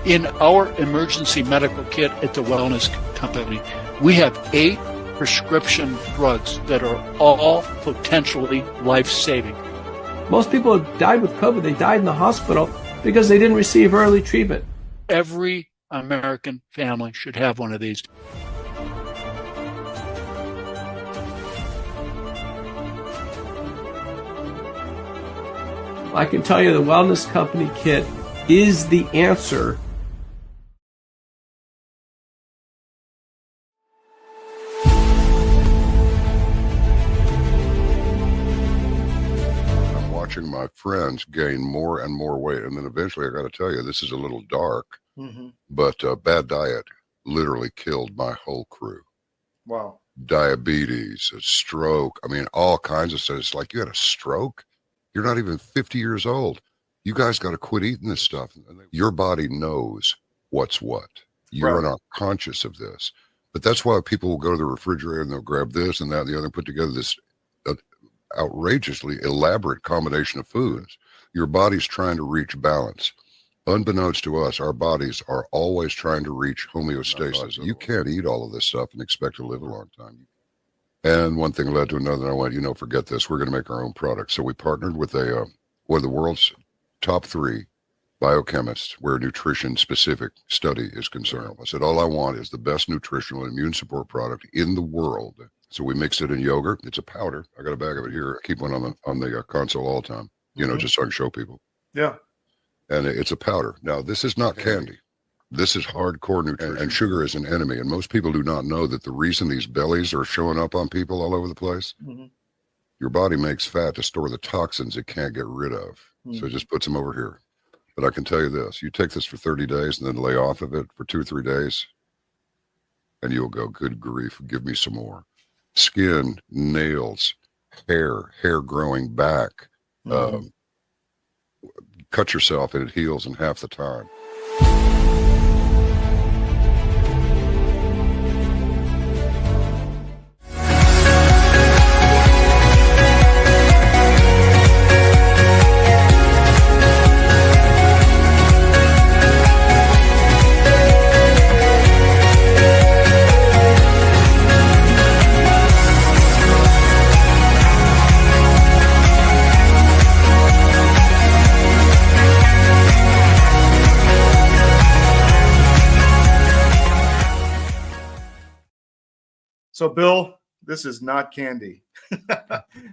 In our emergency medical kit at the Wellness Company, we have 8 prescription drugs that are all potentially life-saving. Most people who died with COVID, they died in the hospital because they didn't receive early treatment. Every American family should have one of these. I can tell you the Wellness Company kit is the answer. I'm watching my friends gain more and more weight. And then eventually, I got to tell you, this is a little dark, but bad diet literally killed my whole crew. Wow. Diabetes, a stroke. I mean, all kinds of stuff. It's like, you had a stroke? You're not even 50 years old. You guys got to quit eating this stuff. Your body knows what's what. You're not conscious of this. But that's why people will go to the refrigerator and they'll grab this and that and the other and put together this outrageously elaborate combination of foods. Your body's trying to reach balance. Unbeknownst to us, our bodies are always trying to reach homeostasis. You can't eat all of this stuff and expect to live a long time. And one thing led to another, and I went, forget this. We're going to make our own product. So we partnered with one of the world's top 3 biochemists where nutrition-specific study is concerned. I said, all I want is the best nutritional and immune support product in the world. So we mixed it in yogurt. It's a powder. I got a bag of it here. I keep one on the console all the time, just so I can show people. Yeah. And it's a powder. Now, this is not candy. This is hardcore nutrition. And sugar is an enemy. And most people do not know that the reason these bellies are showing up on people all over the place, your body makes fat to store the toxins it can't get rid of. So it just puts them over here. But I can tell you this, you take this for 30 days and then lay off of it for 2 or 3 days, and you'll go, good grief, give me some more. Skin, nails, hair growing back. Cut yourself and it heals in half the time. So, Bill, this is not candy.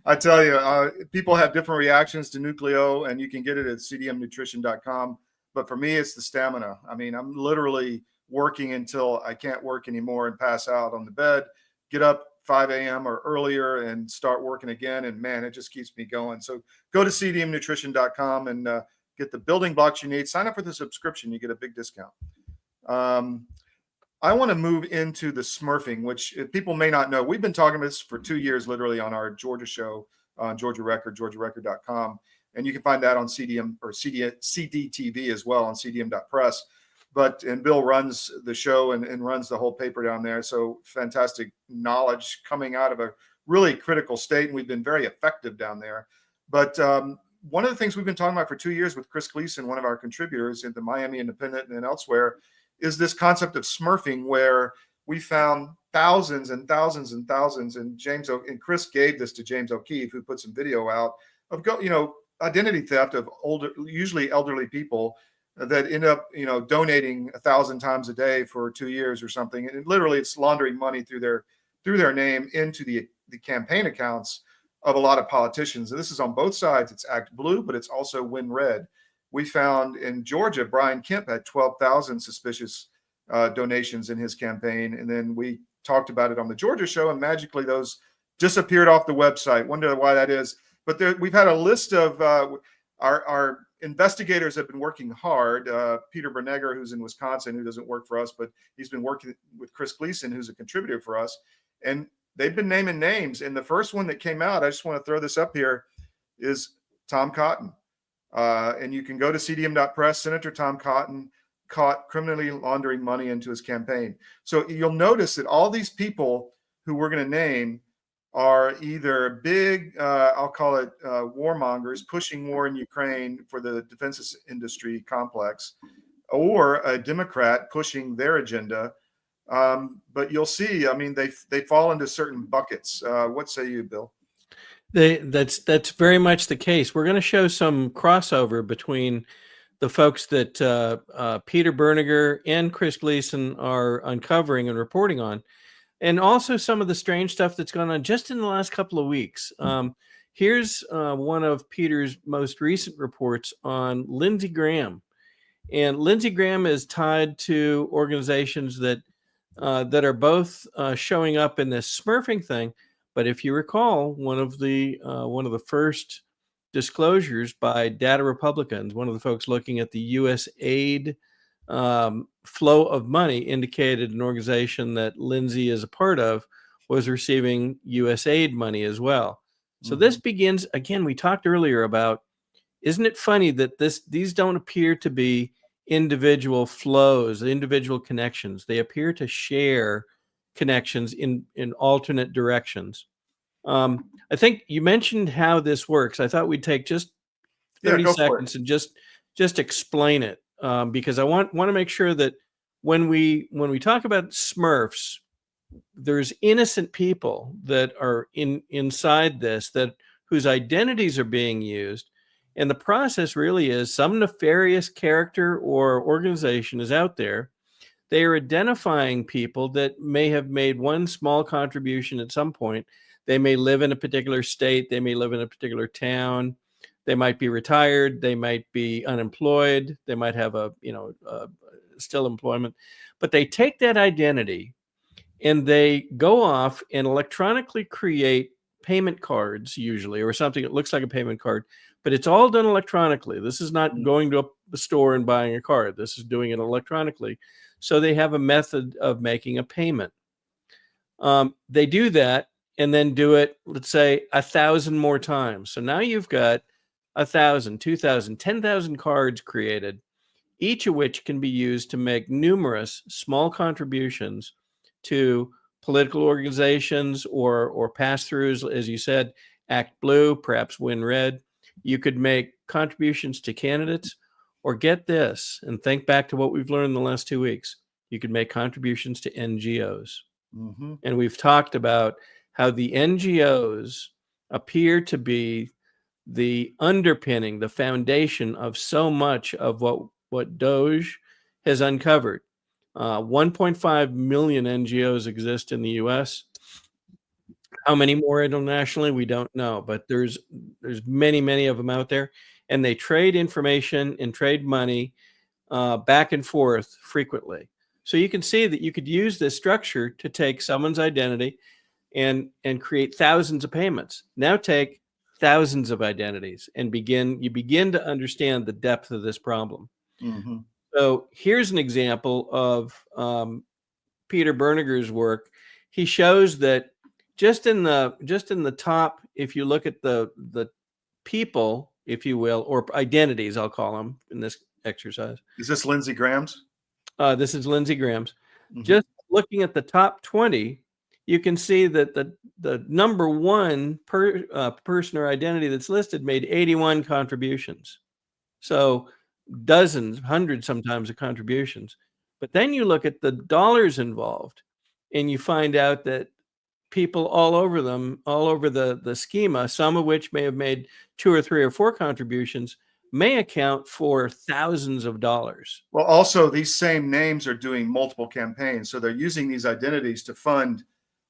I tell you, people have different reactions to Nucleo, and you can get it at cdmnutrition.com. But for me, it's the stamina. I mean, I'm literally working until I can't work anymore and pass out on the bed, get up 5 a.m. or earlier and start working again. And man, it just keeps me going. So go to cdmnutrition.com and get the building blocks you need. Sign up for the subscription. You get a big discount. I want to move into the smurfing, which people may not know. We've been talking about this for 2 years, literally, on our Georgia show on Georgia Record, georgiarecord.com. And you can find that on CDM or CDTV as well on cdm.press. And Bill runs the show and runs the whole paper down there. So fantastic knowledge coming out of a really critical state. And we've been very effective down there. But one of the things we've been talking about for 2 years with Chris Gleason, one of our contributors at the Miami Independent and elsewhere, is this concept of smurfing, where we found thousands and thousands and thousands. And Chris gave this to James O'Keefe, who put some video out of identity theft of usually elderly people that end up, donating 1,000 times a day for 2 years or something. And literally, it's laundering money through their name into the campaign accounts of a lot of politicians. And this is on both sides. It's Act Blue, but it's also Win Red. We found in Georgia, Brian Kemp had 12,000 suspicious donations in his campaign. And then we talked about it on the Georgia show, and magically those disappeared off the website. Wonder why that is. But we've had a list of our investigators have been working hard. Peter Bernegger, who's in Wisconsin, who doesn't work for us, but he's been working with Chris Gleason, who's a contributor for us. And they've been naming names. And the first one that came out, I just want to throw this up here, is Tom Cotton. And you can go to cdm.press. Senator Tom Cotton caught criminally laundering money into his campaign. So you'll notice that all these people who we're going to name are either big, I'll call it warmongers, pushing war in Ukraine for the defense industry complex, or a Democrat pushing their agenda. But you'll see, I mean, they fall into certain buckets. What say you, Bill? That's very much the case. We're going to show some crossover between the folks that Peter Bernegger and Chris Gleason are uncovering and reporting on, and also some of the strange stuff that's gone on just in the last couple of weeks. Here's one of Peter's most recent reports on Lindsey Graham. And Lindsey Graham is tied to organizations that are both showing up in this smurfing thing. But if you recall, one of the first disclosures by data Republicans, one of the folks looking at the U.S. aid flow of money, indicated an organization that Lindsey is a part of was receiving U.S. aid money as well. So this begins, again, we talked earlier about, isn't it funny that these don't appear to be individual flows, individual connections. They appear to share connections in alternate directions. I think you mentioned how this works. I thought we'd take just 30 seconds and just explain it, because I want to make sure that when we talk about Smurfs, there's innocent people that are inside this, that whose identities are being used. And the process really is some nefarious character or organization is out there. They are identifying people that may have made one small contribution at some point. They may live in a particular state. They may live in a particular town. They might be retired. They might be unemployed. They might have still employment. But they take that identity and they go off and electronically create payment cards, usually, or something that looks like a payment card, but it's all done electronically. This is not going to a store and buying a card. This is doing it electronically. So they have a method of making a payment. They do that and then do it, let's say, 1,000 more times. So now you've got 1,000, 2,000, 10,000 cards created, each of which can be used to make numerous small contributions to political organizations or pass-throughs, as you said, Act Blue, perhaps Win Red. You could make contributions to candidates, or get this, and think back to what we've learned in the last 2 weeks. You could make contributions to NGOs. And we've talked about how the NGOs appear to be the underpinning, the foundation of so much of what Doge has uncovered. 1.5 million NGOs exist in the U.S. How many more internationally, we don't know, but there's many of them out there, and they trade information and trade money back and forth frequently. So you can see that you could use this structure to take someone's identity and create thousands of payments. Now take thousands of identities and you begin to understand the depth of this problem. So here's an example of Peter Berniger's work. He shows that just in the top, if you look at the people, if you will, or identities, I'll call them in this exercise. Is this Lindsey Graham's? This is Lindsey Graham's. Just looking at the top 20, you can see that the number one person or identity that's listed made 81 contributions. So dozens, hundreds sometimes of contributions. But then you look at the dollars involved and you find out that people all over the schema, some of which may have made 2 or 3 or 4 contributions, may account for thousands of dollars. Well, also these same names are doing multiple campaigns. So they're using these identities to fund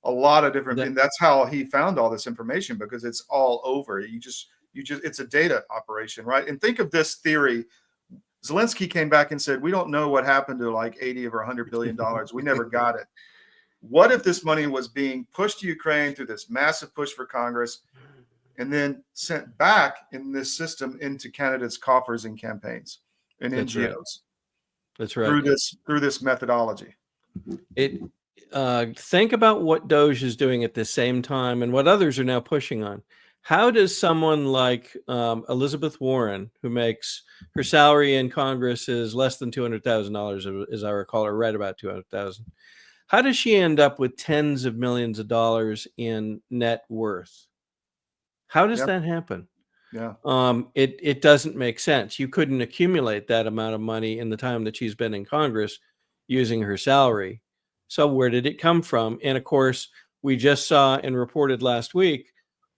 a lot of different things. That's how he found all this information, because it's all over. It's a data operation, right? And think of this theory. Zelensky came back and said, we don't know what happened to like 80 or $100 billion. We never got it. What if this money was being pushed to Ukraine through this massive push for Congress and then sent back in this system into candidates' coffers and campaigns and NGOs? Right. That's right. Through this methodology. Think about what Doge is doing at the same time and what others are now pushing on. How does someone like Elizabeth Warren, who makes her salary in Congress is less than $200,000, as I recall, or right about $200,000, how does she end up with tens of millions of dollars in net worth? How does that happen? Yeah. It doesn't make sense. You couldn't accumulate that amount of money in the time that she's been in Congress using her salary. So where did it come from? And of course, we just saw and reported last week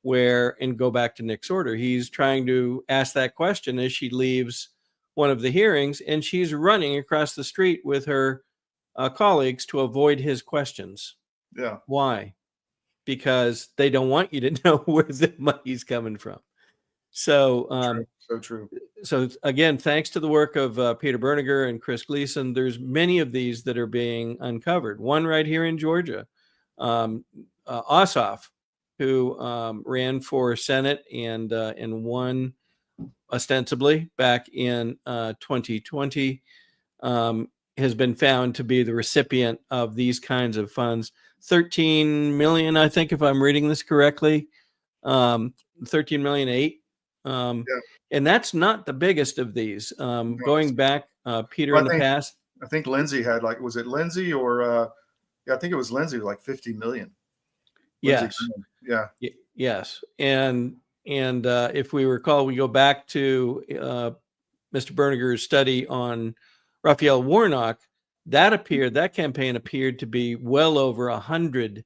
and go back to Nick's order, he's trying to ask that question as she leaves one of the hearings, and she's running across the street with her colleagues to avoid his questions. Yeah. Why? because they don't want you to know where the money's coming from. So, so true. So again, thanks to the work of Peter Berniger and Chris Gleason, there's many of these that are being uncovered. One right here in Georgia, Ossoff, who ran for Senate and won ostensibly back in 2020, has been found to be the recipient of these kinds of funds. 13 million, I think, if I'm reading this correctly, 13 million eight. And that's not the biggest of these. Going back, Peter, in the past, I think Lindsay had was it Lindsay or yeah, I think it was Lindsay, like 50 million. Yes. Yeah. Yes. And if we recall, we go back to Mr. Berniger's study on Raphael Warnock. That campaign appeared to be well over $100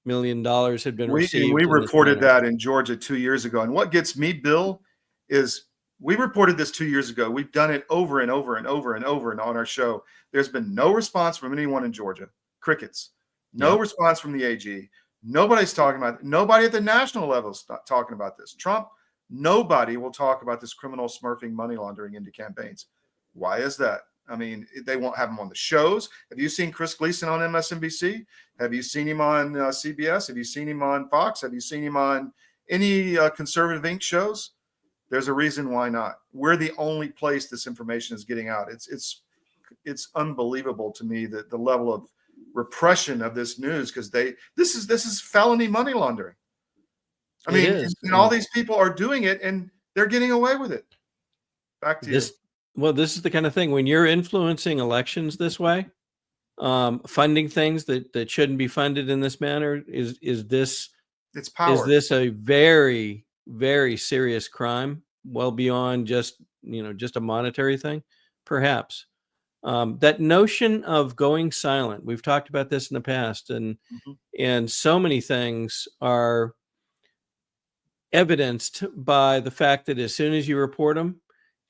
million had been received. We reported that in Georgia 2 years ago. And what gets me, Bill, is we reported this 2 years ago. We've done it over and over and over and over and on our show. There's been no response from anyone in Georgia. Crickets. No response from the AG. Nobody's talking about it. Nobody at the national level is talking about this. Trump, nobody will talk about this criminal smurfing money laundering into campaigns. Why is that? I mean, they won't have him on the shows. Have you seen Chris Gleason on MSNBC? Have you seen him on CBS? Have you seen him on Fox? Have you seen him on any conservative Inc. shows? There's a reason why not. We're the only place this information is getting out. It's unbelievable to me that the level of repression of this news, because this is felony money laundering. I mean, and all these people are doing it and they're getting away with it. Back to you. Well, this is the kind of thing when you're influencing elections this way, funding things that shouldn't be funded in this manner. Is this a very, very serious crime? Well beyond just a monetary thing, perhaps. That notion of going silent. We've talked about this in the past, and so many things are evidenced by the fact that as soon as you report them,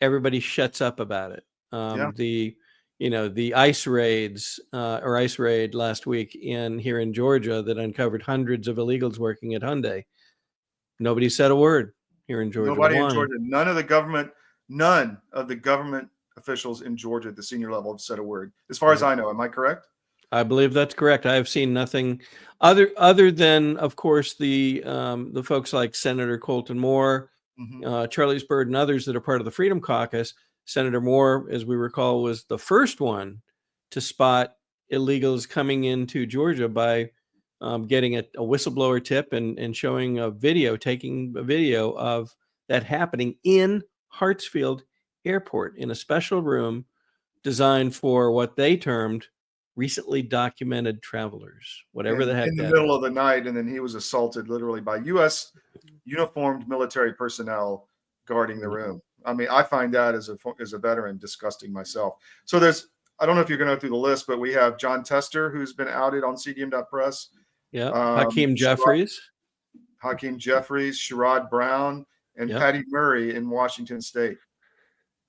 everybody shuts up about it. The ICE raids or ICE raid last week here in Georgia that uncovered hundreds of illegals working at Hyundai. Nobody said a word here in Georgia. Nobody in Georgia. None of the government officials in Georgia at the senior level have said a word, as far as I know. Am I correct? I believe that's correct. I have seen nothing other than, of course, the folks like Senator Colton Moore, Charlie Spurd, and others that are part of the Freedom Caucus. Senator Moore, as we recall, was the first one to spot illegals coming into Georgia by getting a whistleblower tip and taking a video of that happening in Hartsfield Airport in a special room designed for what they termed recently documented travelers, whatever the heck. In the middle of the night, and then he was assaulted literally by U.S. uniformed military personnel guarding the room. I mean, I find that as a veteran disgusting myself. So I don't know if you're going to go through the list, but we have John Tester, who's been outed on CDM.press. Yeah, Hakeem Jeffries, Sherrod Brown, and Patty Murray in Washington State.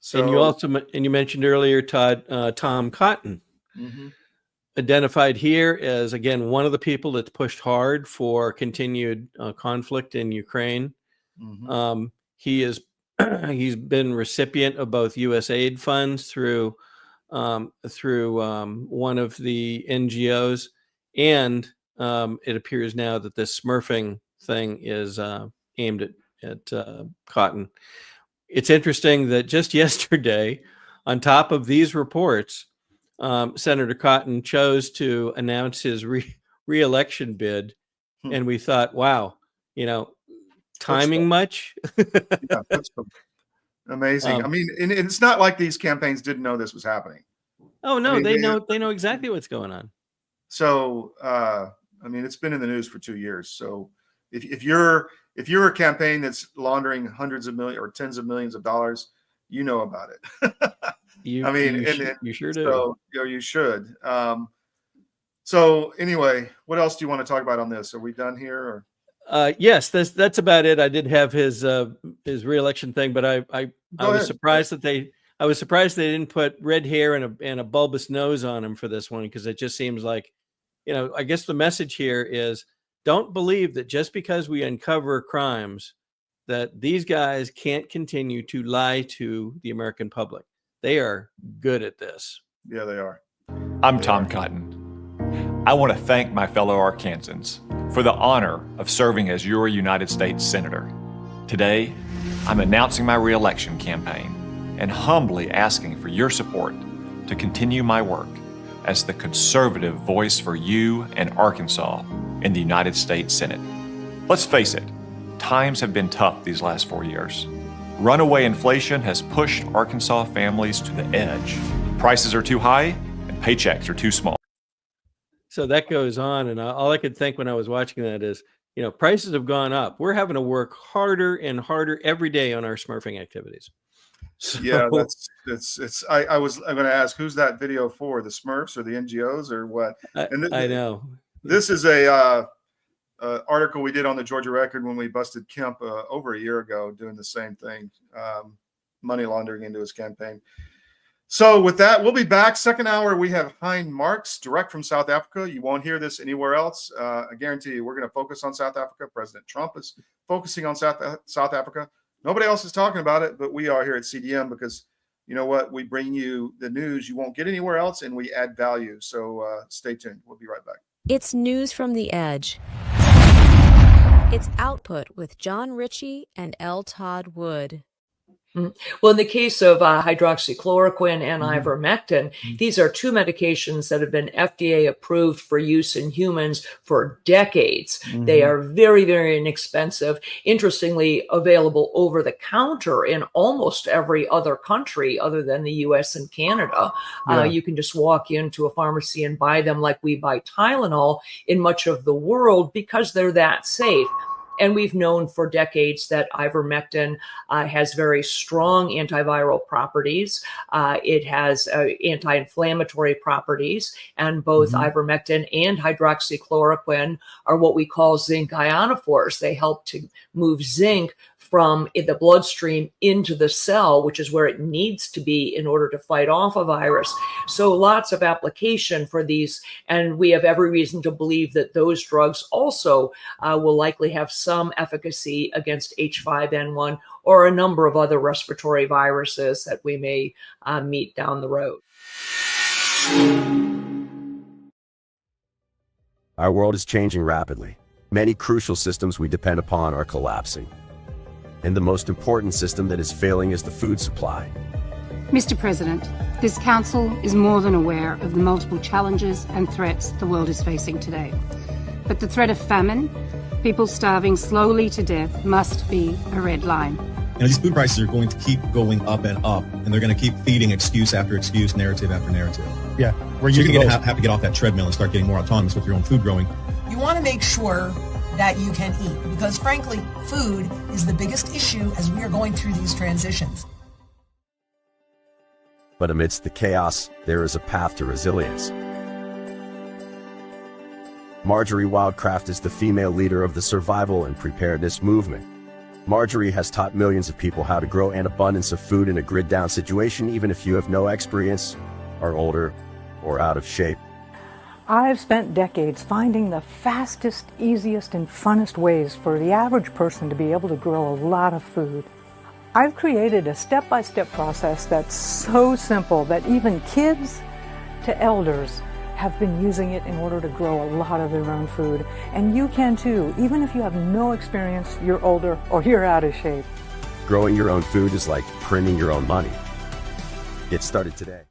So, and you mentioned earlier, Todd, Tom Cotton, identified here as, again, one of the people that's pushed hard for continued conflict in Ukraine. He's been recipient of both U.S. aid funds through one of the NGOs, and it appears now that this smurfing thing is aimed at Cotton. It's interesting that just yesterday, on top of these reports, Senator Cotton chose to announce his re-election bid, and we thought, wow, timing much? Yeah, that's amazing. I mean, and it's not like these campaigns didn't know this was happening. Oh no, they know exactly what's going on. So, I mean, it's been in the news for 2 years. So, if you're a campaign that's laundering hundreds of millions or tens of millions of dollars, you know about it. You sure do. So, you should. So anyway, what else do you want to talk about on this? Are we done here? Or? Yes, that's about it. I did have his re-election thing, but I was surprised that they didn't put red hair and a bulbous nose on him for this one, because it just seems like, I guess the message here is don't believe that just because we uncover crimes that these guys can't continue to lie to the American public. They are good at this. Yeah, they are. I'm Tom Cotton. I want to thank my fellow Arkansans for the honor of serving as your United States Senator. Today, I'm announcing my re-election campaign and humbly asking for your support to continue my work as the conservative voice for you and Arkansas in the United States Senate. Let's face it, times have been tough these last 4 years. Runaway inflation has pushed Arkansas families to the edge. Prices are too high and paychecks are too small. So that goes on, and all I could think when I was watching that is, prices have gone up. We're having to work harder and harder every day on our smurfing activities. So, yeah, I'm going to ask, who's that video for? The Smurfs or the NGOs or what? I know. This is a article we did on the Georgia Record when we busted Kemp over a year ago doing the same thing, money laundering into his campaign. So with that, we'll be back. Second hour, we have Hein Marx, direct from South Africa. You won't hear this anywhere else. I guarantee you, we're going to focus on South Africa. President Trump is focusing on South Africa. Nobody else is talking about it, but we are here at CDM because, you know what? We bring you the news you won't get anywhere else, and we add value. So stay tuned. We'll be right back. It's News from the Edge. It's Output with John Ritchie and L. Todd Wood. Well, in the case of hydroxychloroquine and ivermectin, these are two medications that have been FDA approved for use in humans for decades. They are very, very inexpensive. Interestingly, available over the counter in almost every other country other than the US and Canada. You can just walk into a pharmacy and buy them like we buy Tylenol in much of the world because they're that safe. And we've known for decades that ivermectin has very strong antiviral properties. It has anti-inflammatory properties, and both ivermectin and hydroxychloroquine are what we call zinc ionophores. They help to move zinc from the bloodstream into the cell, which is where it needs to be in order to fight off a virus. So lots of application for these, and we have every reason to believe that those drugs also will likely have some efficacy against H5N1 or a number of other respiratory viruses that we may meet down the road. Our world is changing rapidly. Many crucial systems we depend upon are collapsing. And the most important system that is failing is the food supply. Mr. President, this Council is more than aware of the multiple challenges and threats the world is facing today. But the threat of famine, people starving slowly to death, must be a red line. These food prices are going to keep going up, and they're going to keep feeding excuse after excuse, narrative after narrative. Yeah, you're going to have to get off that treadmill and start getting more autonomous with your own food growing. You want to make sure that you can eat, because frankly, food is the biggest issue as we are going through these transitions. But amidst the chaos, there is a path to resilience. Marjorie Wildcraft is the female leader of the survival and preparedness movement. Marjorie has taught millions of people how to grow an abundance of food in a grid-down situation, even if you have no experience, are older, or out of shape. I've spent decades finding the fastest, easiest, and funnest ways for the average person to be able to grow a lot of food. I've created a step-by-step process that's so simple that even kids to elders have been using it in order to grow a lot of their own food. And you can too, even if you have no experience, you're older, or you're out of shape. Growing your own food is like printing your own money. Get started today.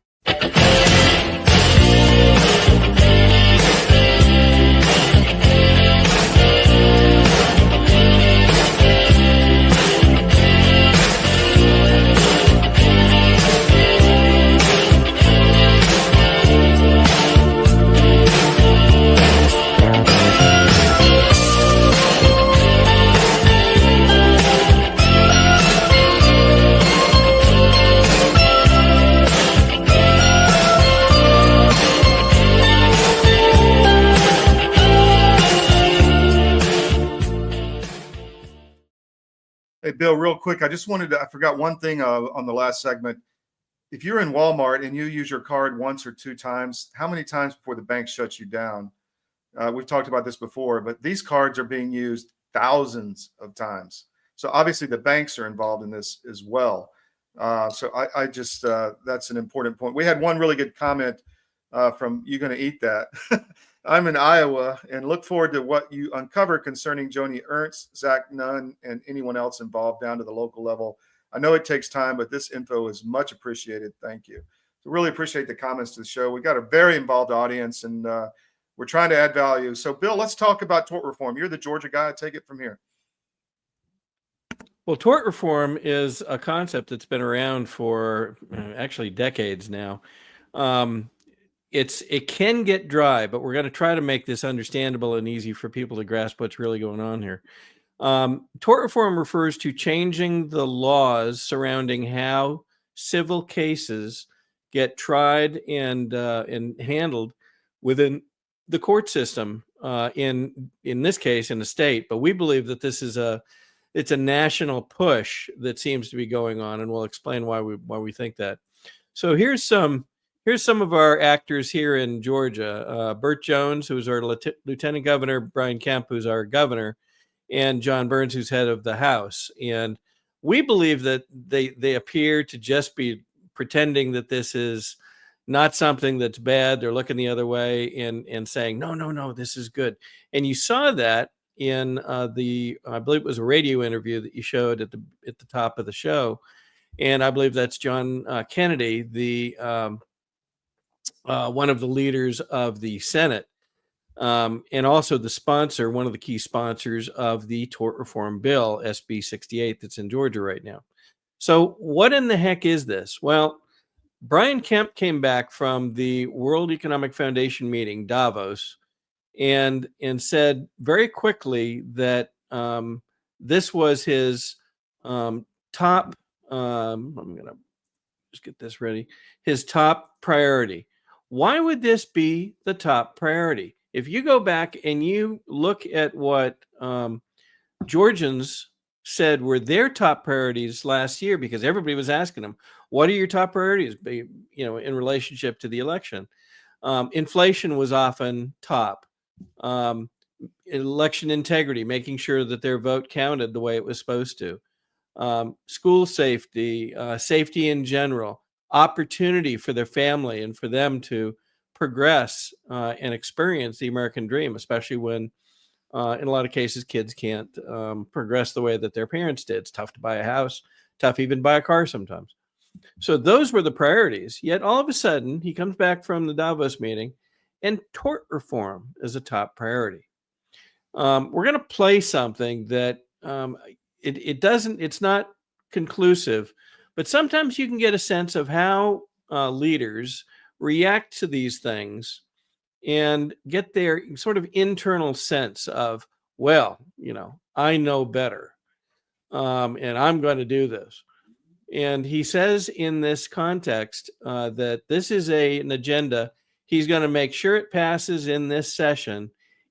Hey, Bill, real quick, I forgot one thing on the last segment. If you're in Walmart and you use your card once or two times, how many times before the bank shuts you down We've talked about this before, but these cards are being used thousands of times. So obviously the banks are involved in this as well. So I just, that's an important point. We had one really good comment from You Gonna Eat That. I'm in Iowa and look forward to what you uncover concerning Joni Ernst, Zach Nunn, and anyone else involved down to the local level. I know it takes time, but this info is much appreciated. Thank you. So really appreciate the comments to the show. We got a very involved audience, and we're trying to add value. So Bill, let's talk about tort reform. You're the Georgia guy. Take it from here. Well, tort reform is a concept that's been around for actually decades now. It can get dry, but we're going to try to make this understandable and easy for people to grasp what's really going on here. Tort reform refers to changing the laws surrounding how civil cases get tried and handled within the court system. In this case, in the state, but we believe that this is it's a national push that seems to be going on, and we'll explain why we think that. So here's some of our actors here in Georgia: Burt Jones, who's our lieutenant governor; Brian Kemp, who's our governor; and John Burns, who's head of the House. And we believe that they appear to just be pretending that this is not something that's bad. They're looking the other way and saying, no, this is good. And you saw that in I believe it was a radio interview that you showed at the top of the show. And I believe that's John Kennedy, the one of the leaders of the Senate, and also the sponsor, one of the key sponsors of the tort reform bill, SB 68, that's in Georgia right now. So what in the heck is this? Well, Brian Kemp came back from the World Economic Foundation meeting, Davos, and said very quickly that this was his top, I'm going to just get this ready, his top priority. Why would this be the top priority? If you go back and you look at what Georgians said were their top priorities last year, because everybody was asking them, what are your top priorities, in relationship to the election? Inflation was often top. Election integrity, making sure that their vote counted the way it was supposed to. School safety, safety in general, opportunity for their family and for them to progress and experience the American dream, especially when in a lot of cases kids can't progress the way that their parents did. It's tough to buy a house, tough even buy a car sometimes. So those were the priorities. Yet all of a sudden he comes back from the Davos meeting and tort reform is a top priority. We're going to play something that it's not conclusive, but sometimes you can get a sense of how leaders react to these things and get their sort of internal sense of, well, I know better, and I'm going to do this. And he says in this context that this is an agenda. He's going to make sure it passes in this session.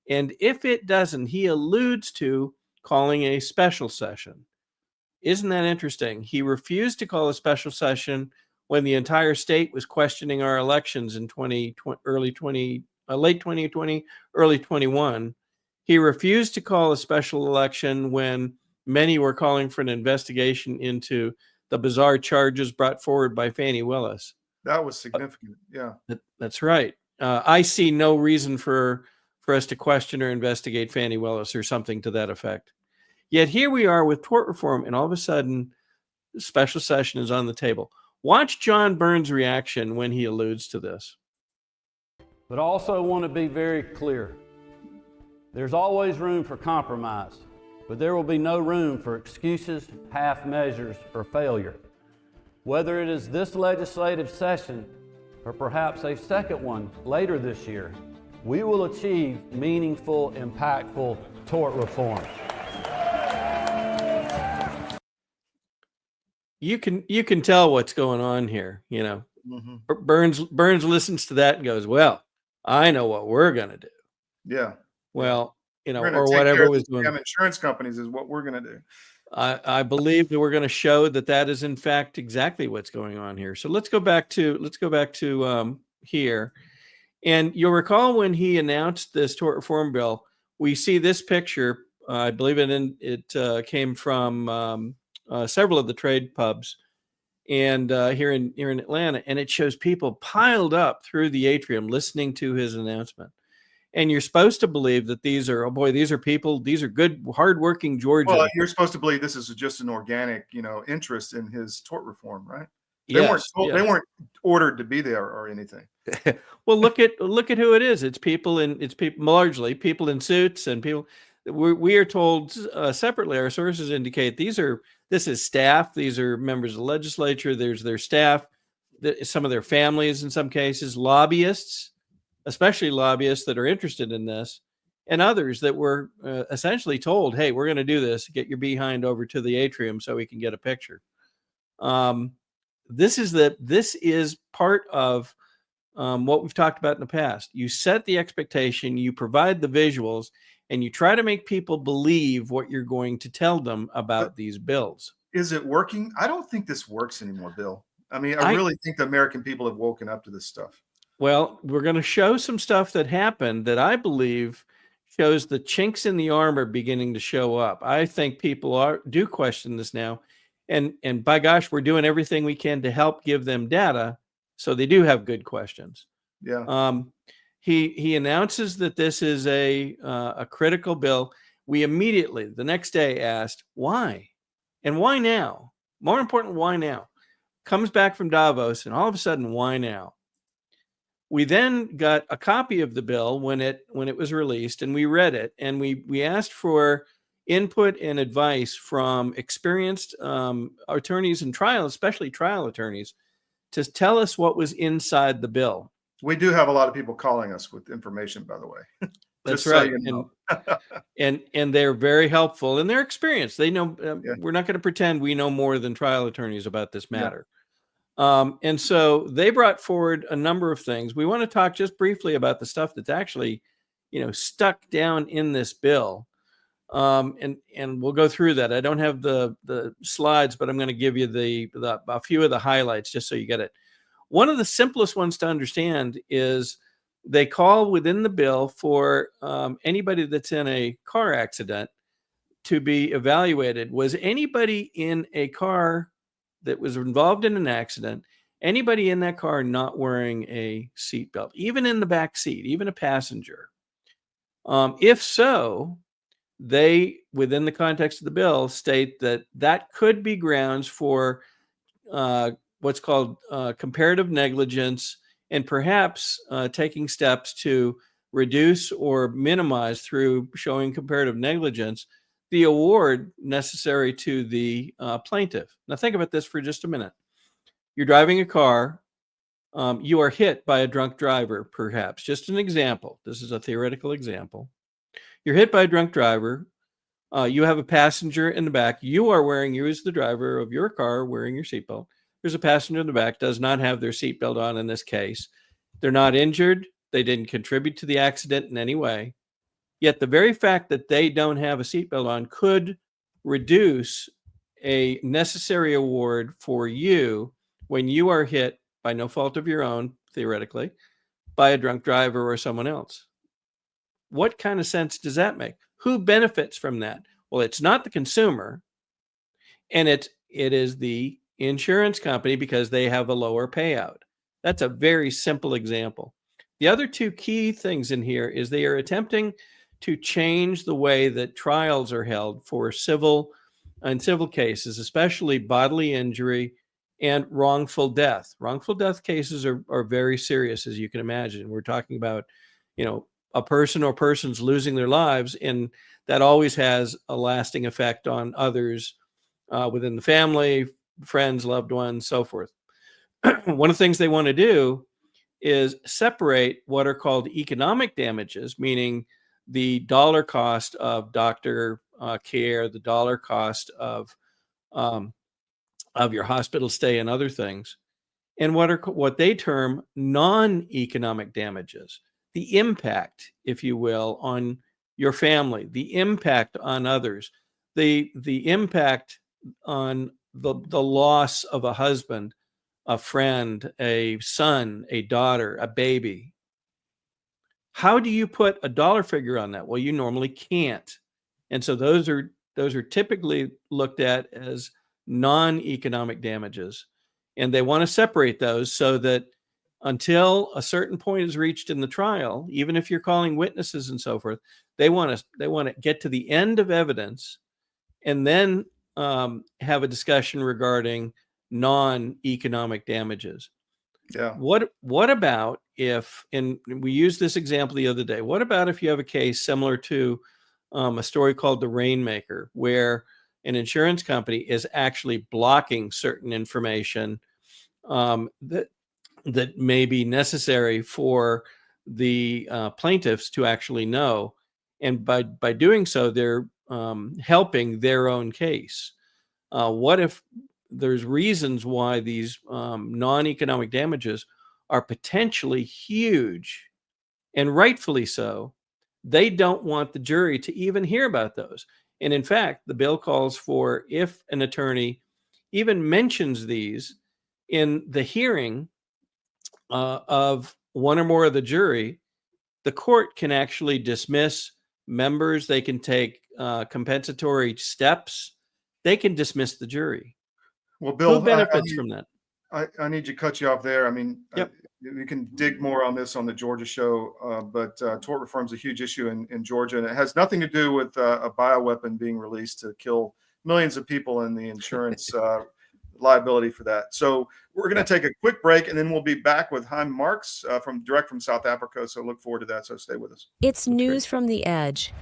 And if it doesn't, he alludes to calling a special session. Isn't that interesting? He refused to call a special session when the entire state was questioning our elections in late 2020, early 21. He refused to call a special election when many were calling for an investigation into the bizarre charges brought forward by Fani Willis. That was significant. Yeah. That's right. I see no reason for us to question or investigate Fani Willis or something to that effect. Yet here we are with tort reform, and all of a sudden, the special session is on the table. Watch John Burns' reaction when he alludes to this. But also want to be very clear. There's always room for compromise, but there will be no room for excuses, half measures, or failure. Whether it is this legislative session or perhaps a second one later this year, we will achieve meaningful, impactful tort reform. You can tell what's going on here. Burns listens to that and goes, well, I know what we're going to do. Yeah. Well, or whatever was doing. Insurance companies is what we're going to do. I believe that we're going to show that is in fact exactly what's going on here. So let's go back to here, And you'll recall when he announced this tort reform bill, we see this picture. I believe it came from several of the trade pubs, and here in Atlanta, and it shows people piled up through the atrium listening to his announcement. And you're supposed to believe that these are people, these are good, hardworking Georgians. Well, you're supposed to believe this is just an organic, interest in his tort reform, right? They weren't ordered to be there or anything. Well, look at who it is. It's largely people in suits and people. We are told separately. Our sources indicate this is staff. These are members of the legislature. There's their staff, some of their families in some cases, lobbyists, especially lobbyists that are interested in this, and others that were essentially told, "Hey, we're going to do this. Get your behind over to the atrium so we can get a picture." This is part of what we've talked about in the past. You set the expectation, you provide the visuals, and you try to make people believe what you're going to tell them about these bills. Is it working? I don't think this works anymore, Bill. I mean, I really think the American people have woken up to this stuff. Well, we're going to show some stuff that happened that I believe shows the chinks in the armor beginning to show up. I think people do question this now. And by gosh, we're doing everything we can to help give them data so they do have good questions. Yeah. He announces that this is a critical bill. We immediately, the next day, asked why, and why now? More important, why now? Comes back from Davos, and all of a sudden, why now? We then got a copy of the bill when it was released, and we read it, and we asked for input and advice from experienced attorneys in trial, especially trial attorneys, to tell us what was inside the bill. We do have a lot of people calling us with information, by the way. That's right. So you know. and they're very helpful, and they're experienced. They know we're not going to pretend we know more than trial attorneys about this matter. Yeah. And so they brought forward a number of things. We want to talk just briefly about the stuff that's actually, stuck down in this bill. And we'll go through that. I don't have the slides, but I'm going to give you a few of the highlights just so you get it. One of the simplest ones to understand is they call within the bill for anybody that's in a car accident to be evaluated. Was anybody in a car that was involved in an accident, anybody in that car not wearing a seatbelt, even in the back seat, even a passenger? If so, they, within the context of the bill, state that could be grounds for what's called comparative negligence, and perhaps taking steps to reduce or minimize, through showing comparative negligence, the award necessary to the plaintiff. Now think about this for just a minute. You're driving a car. You are hit by a drunk driver, perhaps. Just an example. This is a theoretical example. You're hit by a drunk driver. You have a passenger in the back. You as the driver of your car, wearing your seatbelt. There's a passenger in the back, does not have their seatbelt on in this case. They're not injured. They didn't contribute to the accident in any way. Yet the very fact that they don't have a seatbelt on could reduce a necessary award for you when you are hit by no fault of your own, theoretically, by a drunk driver or someone else. What kind of sense does that make? Who benefits from that? Well, it's not the consumer, and it is the insurance company, because they have a lower payout. That's a very simple example. The other two key things in here is they are attempting to change the way that trials are held for civil cases, especially bodily injury and wrongful death. Wrongful death cases are very serious, as you can imagine. We're talking about, a person or persons losing their lives, and that always has a lasting effect on others within the family, friends, loved ones, so forth. One of the things they want to do is separate what are called economic damages, meaning the dollar cost of doctor care, the dollar cost of your hospital stay and other things, and what they term non-economic damages. The impact, if you will, on your family, the impact on others, the impact on the loss of a husband, a friend, a son, a daughter, a baby. How do you put a dollar figure on that? Well, you normally can't. And so those are typically looked at as non-economic damages. And they want to separate those so that until a certain point is reached in the trial, even if you're calling witnesses and so forth, they want to get to the end of evidence and then have a discussion regarding non-economic damages. Yeah. What about if, and we used this example the other day, what about if you have a case similar to a story called The Rainmaker, where an insurance company is actually blocking certain information that may be necessary for the plaintiffs to actually know, and by doing so, they're helping their own case. What if there's reasons why these non-economic damages are potentially huge, and rightfully so? They don't want the jury to even hear about those. And in fact, the bill calls for, if an attorney even mentions these in the hearing of one or more of the jury, the court can actually dismiss members. They can take compensatory steps. They can dismiss the jury. Well, Bill, who benefits from that? I need to cut you off there. I mean, yep. We can dig more on this on the Georgia show, but tort reform is a huge issue in Georgia, and it has nothing to do with a bioweapon being released to kill millions of people and the insurance liability for that. So we're going to take a quick break, and then we'll be back with Hein Marks direct from South Africa. So look forward to that. So stay with us. It's News from the Edge.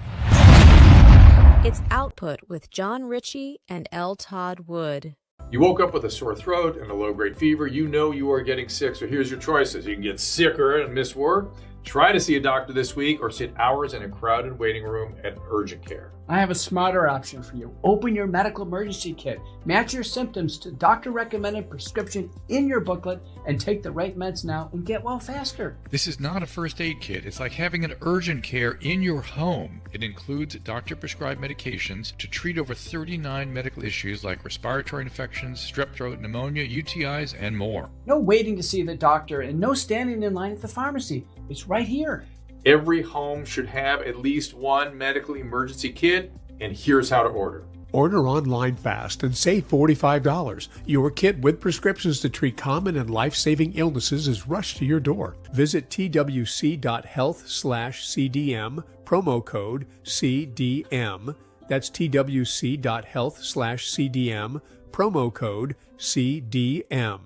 It's Output with John Ritchie and L. Todd Wood. You woke up with a sore throat and a low-grade fever. You know you are getting sick, so here's your choices. You can get sicker and miss work, try to see a doctor this week, or sit hours in a crowded waiting room at urgent care. I have a smarter option for you. Open your medical emergency kit. Match your symptoms to doctor-recommended prescription in your booklet and take the right meds now and get well faster. This is not a first aid kit. It's like having an urgent care in your home. It includes doctor-prescribed medications to treat over 39 medical issues like respiratory infections, strep throat, pneumonia, UTIs, and more. No waiting to see the doctor and no standing in line at the pharmacy. It's right here. Every home should have at least one medical emergency kit, and here's how to order. Order online fast and save $45. Your kit with prescriptions to treat common and life-saving illnesses is rushed to your door. Visit twc.health/CDM, promo code CDM. That's twc.health/CDM, promo code CDM.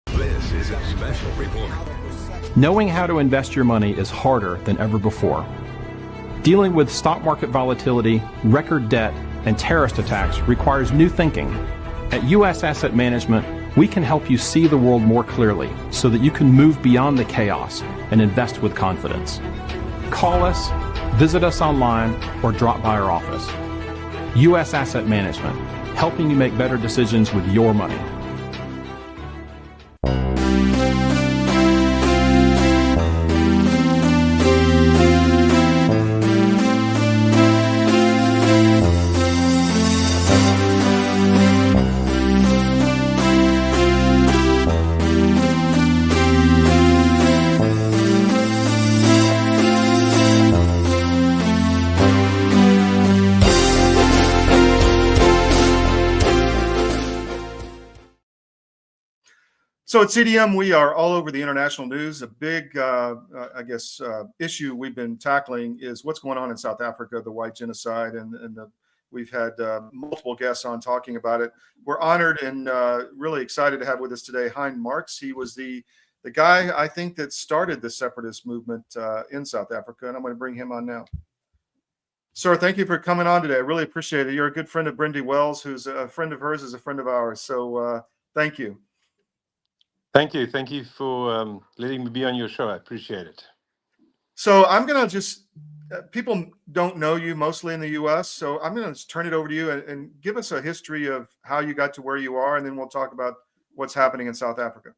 This is a special report. Knowing how to invest your money is harder than ever before. Dealing with stock market volatility, record debt, and terrorist attacks requires new thinking. At U.S. Asset Management, we can help you see the world more clearly so that you can move beyond the chaos and invest with confidence. Call us, visit us online, or drop by our office. U.S. Asset Management, helping you make better decisions with your money. So at CDM, we are all over the international news. A big, issue we've been tackling is what's going on in South Africa, the white genocide, and we've had multiple guests on talking about it. We're honored and really excited to have with us today Hein Marks. He was the guy, I think, that started the separatist movement in South Africa, and I'm going to bring him on now. Sir, thank you for coming on today. I really appreciate it. You're a good friend of Brindy Wells, who's a friend of hers, is a friend of ours. So thank you. Thank you. Thank you for letting me be on your show. I appreciate it. So I'm going to just, people don't know you mostly in the U.S., so I'm going to turn it over to you and give us a history of how you got to where you are, and then we'll talk about what's happening in South Africa.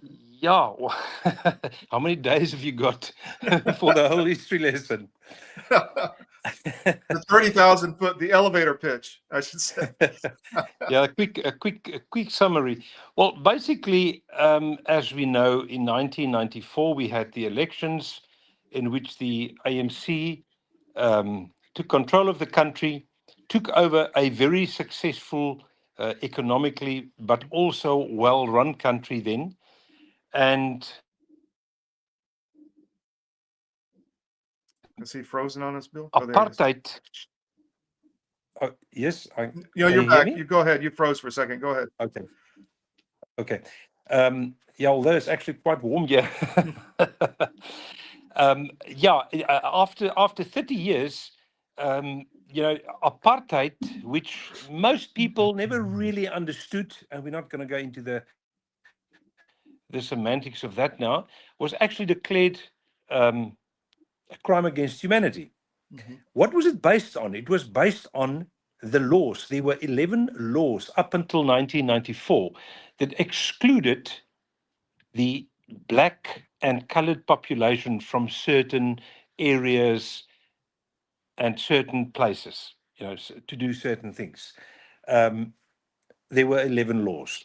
Yeah. How many days have you got for the whole history lesson? The 30,000 foot, the elevator pitch, I should say. Yeah, a quick summary. Well, basically, as we know, in 1994 we had the elections in which the ANC took control of the country, took over a very successful economically, but also well-run country then, and Is he frozen on us, Bill? apartheid. Oh, yes, You're can you hear back. me? You go ahead. You froze for a second. Go ahead. Okay. Yeah, although it's actually quite warm here. After 30 years, apartheid, which most people never really understood, and we're not going to go into the semantics of that now, was actually declared a crime against humanity. What was it based on? It was based on the laws. There were 11 laws up until 1994 that excluded the black and colored population from certain areas and certain places, to do certain things. There were 11 laws.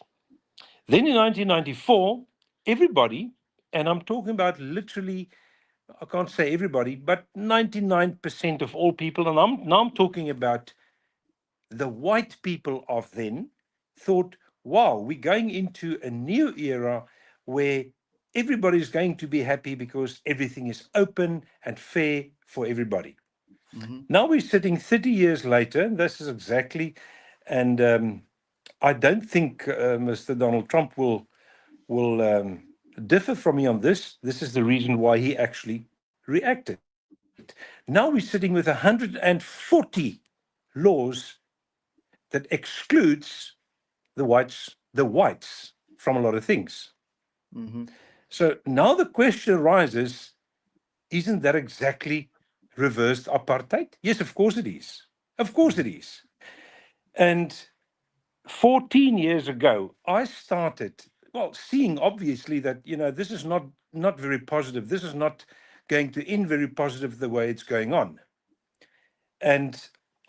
Then in 1994, everybody, and I'm talking about literally, I can't say everybody, but 99% of all people, and now I'm talking about the white people of then, thought, wow, we're going into a new era where everybody's going to be happy because everything is open and fair for everybody. Now we're sitting 30 years later, and this is exactly, and I don't think Mr. Donald Trump will differ from me on this. This is the reason why he actually reacted. Now we're sitting with 140 laws that excludes the whites from a lot of things. So now the question arises, isn't that exactly reversed apartheid? Yes, of course it is. Of course it is. And 14 years ago, I started, seeing obviously that, this is not very positive. This is not going to end very positive the way it's going on. And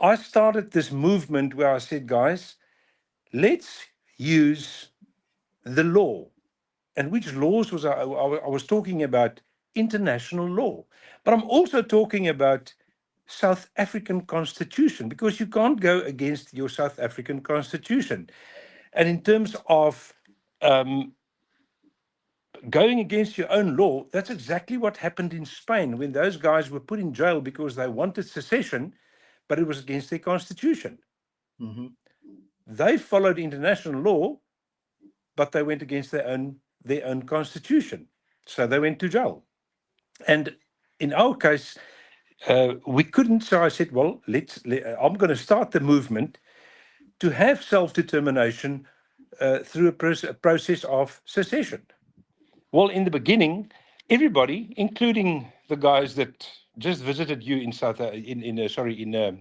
I started this movement where I said, guys, let's use the law. And which laws was I was talking about? International law. But I'm also talking about South African constitution, because you can't go against your South African constitution. And in terms of going against your own law, that's exactly what happened in Spain when those guys were put in jail because they wanted secession, but it was against their constitution. They followed international law, but they went against their own constitution. So they went to jail. And in our case, we couldn't. So I said, well, I'm going to start the movement to have self-determination through a process of secession. Well, in the beginning, everybody, including the guys that just visited you in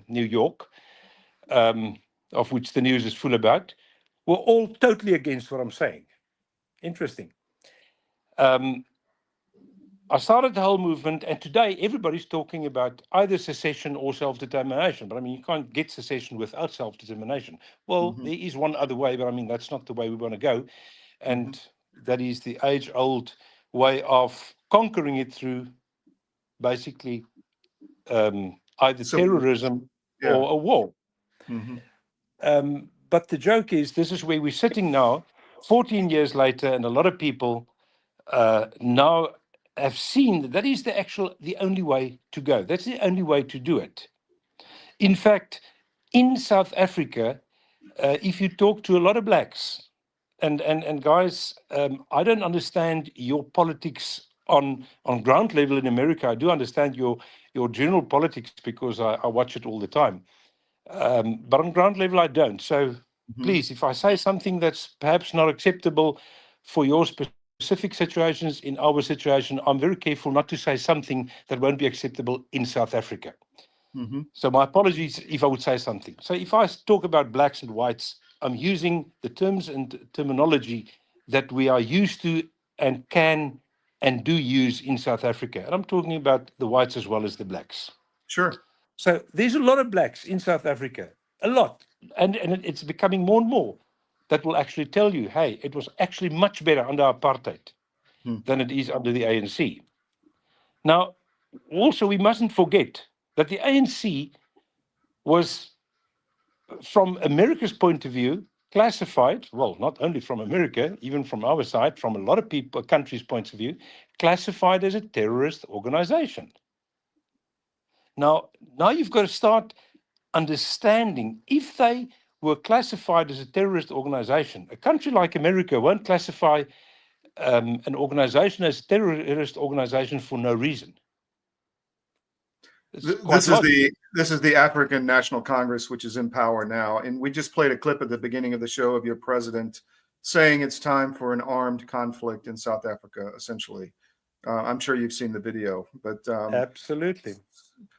New York, of which the news is full about, were all totally against what I'm saying. Interesting. I started the whole movement, and today everybody's talking about either secession or self-determination. But I mean, you can't get secession without self-determination. Well, there is one other way, but I mean, that's not the way we want to go. And that is the age-old way of conquering it through basically either terrorism or a war. But the joke is, this is where we're sitting now, 14 years later, and a lot of people now have seen that is the only way to go. That's the only way to do it. In fact, in South Africa, if you talk to a lot of blacks, and guys, I don't understand your politics on ground level in America. I do understand your general politics because I watch it all the time. But on ground level, I don't. So please, if I say something that's perhaps not acceptable for your specific situations, in our situation, I'm very careful not to say something that won't be acceptable in South Africa. So my apologies if I would say something. So if I talk about blacks and whites, I'm using the terms and terminology that we are used to and can and do use in South Africa. And I'm talking about the whites as well as the blacks. Sure. So there's a lot of blacks in South Africa, a lot. And it's becoming more and more that will actually tell you, hey, it was actually much better under apartheid than it is under the ANC. Now, also, we mustn't forget that the ANC was, from America's point of view, classified, well, not only from America, even from our side, from a lot of people, countries' points of view, classified as a terrorist organization. Now you've got to start understanding, if they were classified as a terrorist organization, a country like America won't classify an organization as a terrorist organization for no reason. This is the African National Congress, which is in power now, and we just played a clip at the beginning of the show of your president saying it's time for an armed conflict in South Africa. Essentially, I'm sure you've seen the video, but absolutely.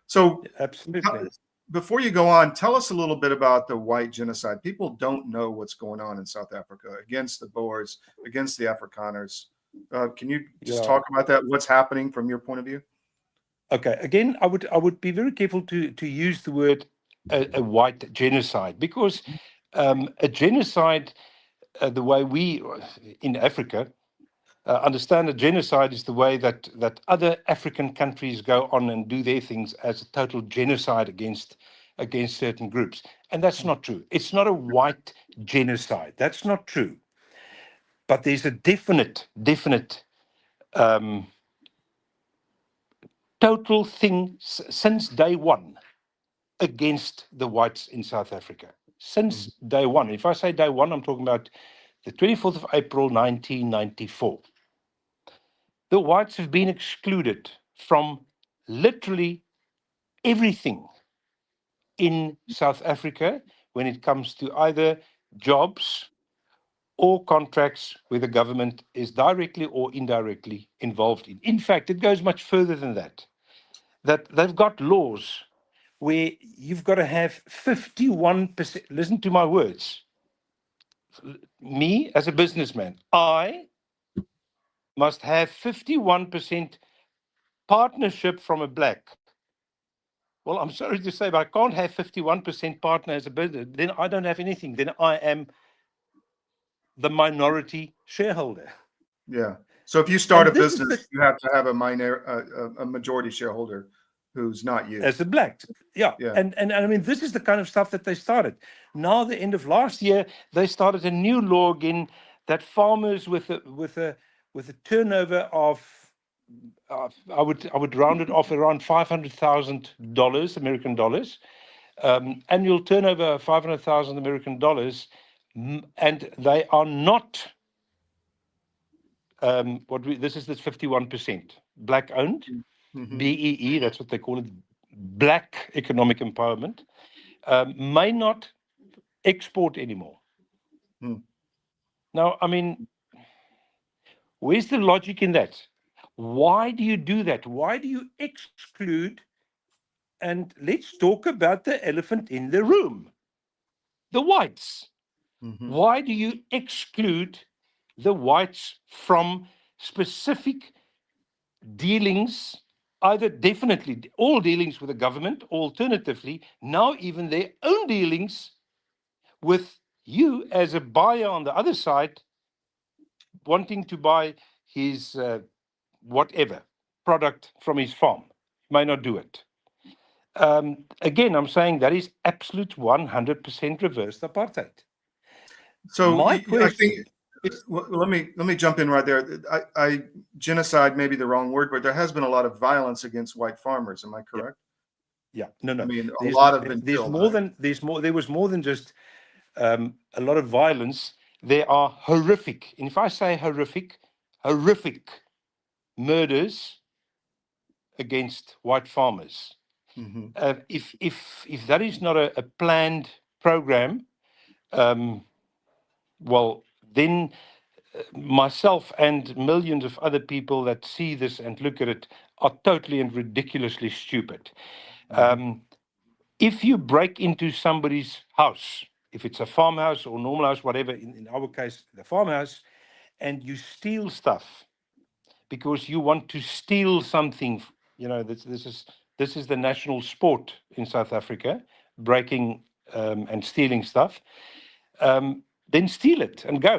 So, absolutely. Before you go on, tell us a little bit about the white genocide. People don't know what's going on in South Africa against the Boers, against the Afrikaners. Can you just talk about that? What's happening from your point of view? Okay. Again, I would be very careful to use the word a white genocide, because a genocide, the way we in Africa understand a genocide, is the way that other African countries go on and do their things as a total genocide against certain groups, and that's not true. It's not a white genocide. That's not true. But there's a definite total thing since day one against the whites in South Africa. Since day one. If I say day one, I'm talking about the 24th of April, 1994. The whites have been excluded from literally everything in South Africa when it comes to either jobs or contracts where the government is directly or indirectly involved in. In fact, it goes much further than that. That they've got laws where you've got to have 51%. Listen to my words. Me, as a businessman, I must have 51% partnership from a black. Well, I'm sorry to say, but I can't have 51% partner as a business. Then I don't have anything. Then I am the minority shareholder. Yeah. So if you start a business, you have to have a majority shareholder who's not you. As a black. Yeah. And I mean, this is the kind of stuff that they started. Now, the end of last year, they started a new law again that farmers with a turnover of I would round it off around $500,000 American dollars, annual turnover of $500,000 American dollars, and they are not this is 51% black owned, BEE, that's what they call it, black economic empowerment, may not export anymore. Now, I mean, where's the logic in that? Why do you do that? Why do you exclude? And let's talk about the elephant in the room, the whites. Why do you exclude the whites from specific dealings, either definitely all dealings with the government, or alternatively, now even their own dealings with you as a buyer on the other side, wanting to buy his whatever product from his farm? May not do it. Again, I'm saying that is absolute 100% reverse apartheid. So my question, let me jump in right there. I genocide may be the wrong word, but there has been a lot of violence against white farmers. Am I correct? Yeah. No. I mean, a lot have been killed. There was more than just a lot of violence. There are horrific, and if I say horrific murders against white farmers. If that is not a planned program, well, then myself and millions of other people that see this and look at it are totally and ridiculously stupid. If you break into somebody's house, if it's a farmhouse or normal house, whatever, in our case, the farmhouse, and you steal stuff because you want to steal something, this this is the national sport in South Africa, breaking and stealing stuff, then steal it and go.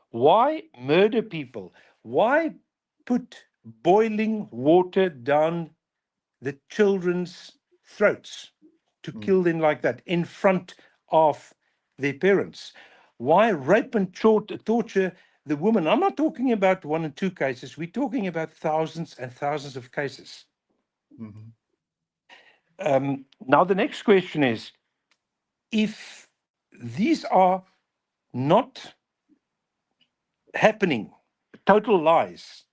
Why murder people? Why put boiling water down the children's throats to kill them like that in front of their parents? Why rape and torture the woman? I'm not talking about 1 and 2 cases. We're talking about thousands and thousands of cases. Now, the next question is, if these are not happening, total lies,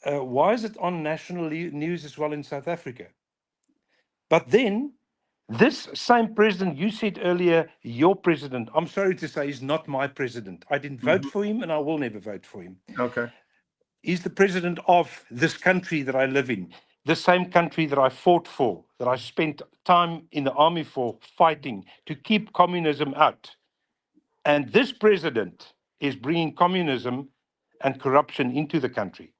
why is it on national news as well in South Africa? But then, this same president, you said earlier, your president, I'm sorry to say, he's not my president. I didn't vote for him, and I will never vote for him. Okay. He's the president of this country that I live in, the same country that I fought for, that I spent time in the army for, fighting to keep communism out. And this president is bringing communism and corruption into the country.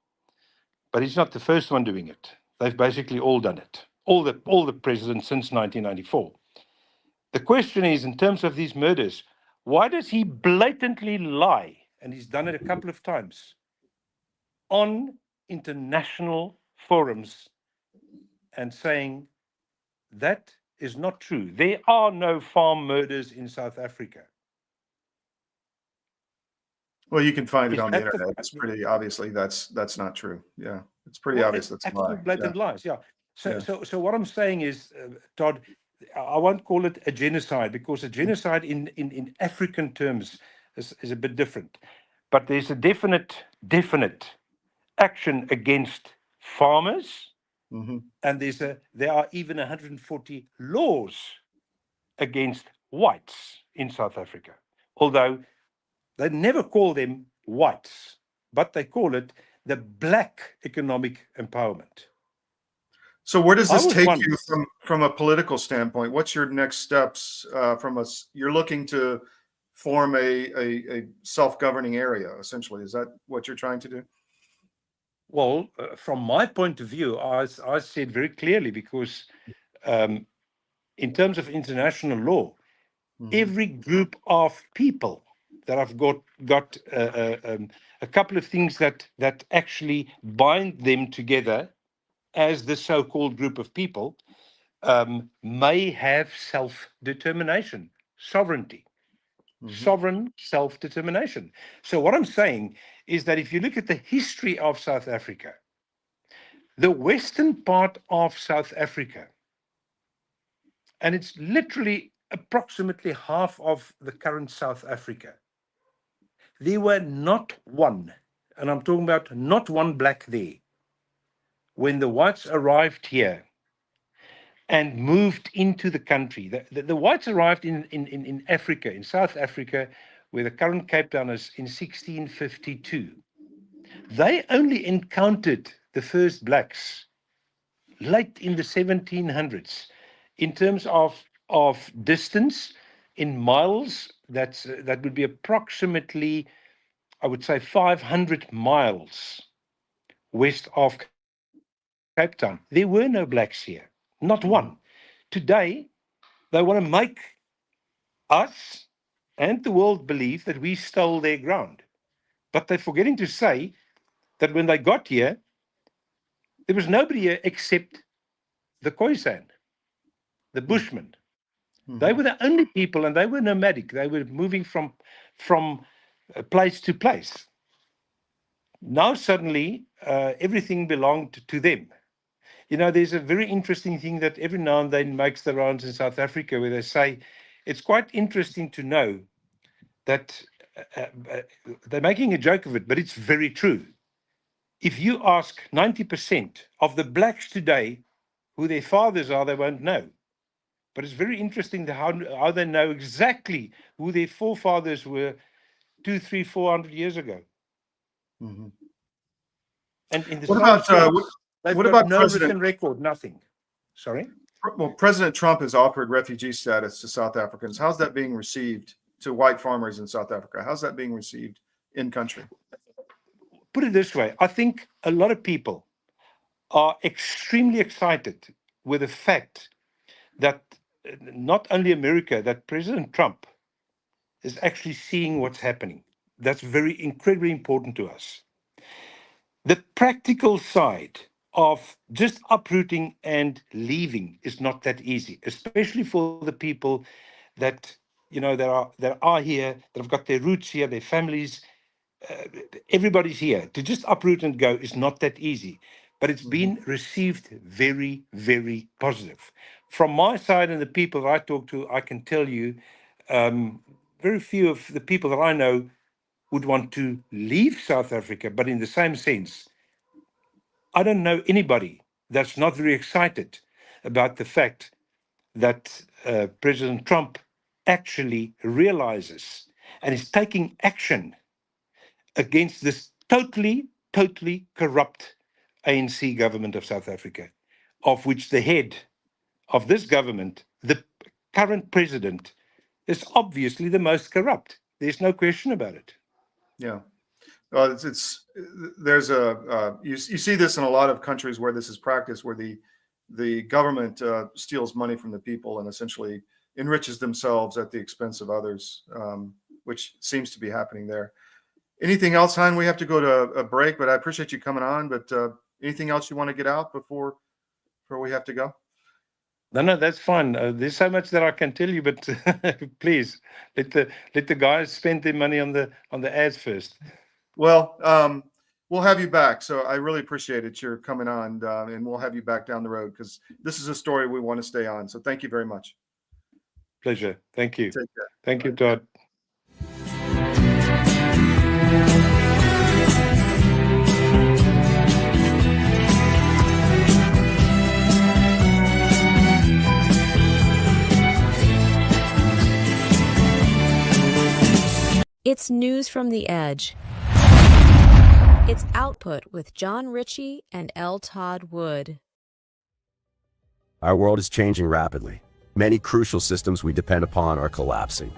But he's not the first one doing it. They've basically all done it. All the presidents since 1994. The question is, in terms of these murders, why does he blatantly lie, and he's done it a couple of times, on international forums and saying that is not true? There are no farm murders in South Africa. Well, you can find it on the internet. It's pretty obviously that's not true. Yeah, it's pretty obvious that's a lie. Blatant lies. Yeah. So what I'm saying is, Todd, I won't call it a genocide, because a genocide in African terms is a bit different. But there's a definite action against farmers, and there are even 140 laws against whites in South Africa. Although they never call them whites, but they call it the black economic empowerment. So where does this take you from a political standpoint? What's your next steps from us? You're looking to form a self-governing area, essentially. Is that what you're trying to do? Well, from my point of view, I said very clearly, because in terms of international law, every group of people that have got a couple of things that actually bind them together as the so-called group of people may have self-determination, sovereignty, sovereign self-determination. So what I'm saying is that if you look at the history of South Africa, the western part of South Africa, and it's literally approximately half of the current South Africa, there were not one, and I'm talking about not one black there, when the whites arrived here and moved into the country. The whites arrived in Africa, in South Africa, where the current Cape Town is, in 1652. They only encountered the first blacks late in the 1700s. In terms of distance, in miles, that would be approximately, I would say, 500 miles west of Cape Town. There were no blacks here, not one. Today, they want to make us and the world believe that we stole their ground. But they're forgetting to say that when they got here, there was nobody here except the Khoisan, the Bushmen. They were the only people, and they were nomadic. They were moving from place to place. Now suddenly, everything belonged to them. You know, there's a very interesting thing that every now and then makes the rounds in South Africa, where they say, it's quite interesting to know that they're making a joke of it, but it's very true. If you ask 90% of the blacks today who their fathers are, they won't know. But it's very interesting how they know exactly who their forefathers were 200, 300, 400 years ago. And in the what about no President written record? Nothing. Sorry. Well, President Trump has offered refugee status to South Africans. How's that being received, to white farmers in South Africa? How's that being received in country? Put it this way: I think a lot of people are extremely excited with the fact that not only America, that President Trump is actually seeing what's happening. That's very incredibly important to us. The practical side of just uprooting and leaving is not that easy, especially for the people that that are here, that have got their roots here, their families. Everybody's here. To just uproot and go is not that easy, but it's been received very, very positive. From my side and the people that I talk to, I can tell you, very few of the people that I know would want to leave South Africa, but in the same sense, I don't know anybody that's not very excited about the fact that President Trump actually realizes and is taking action against this totally, totally corrupt ANC government of South Africa, of which the head of this government, the current president, is obviously the most corrupt. There's no question about it. Yeah. Well, there's you see this in a lot of countries where this is practiced, where the government steals money from the people and essentially enriches themselves at the expense of others, which seems to be happening there. Anything else, Hein? We have to go to a break, but I appreciate you coming on. But anything else you want to get out before we have to go? No, that's fine. There's so much that I can tell you, but please let the guys spend their money on the ads first. Well, we'll have you back. So I really appreciate it. You're coming on, and we'll have you back down the road because this is a story we want to stay on. So thank you very much. Pleasure. Thank you. Take care. Thank you, Todd. It's News from the Edge. It's Output with John Ritchie and L. Todd Wood. Our world is changing rapidly. Many crucial systems we depend upon are collapsing.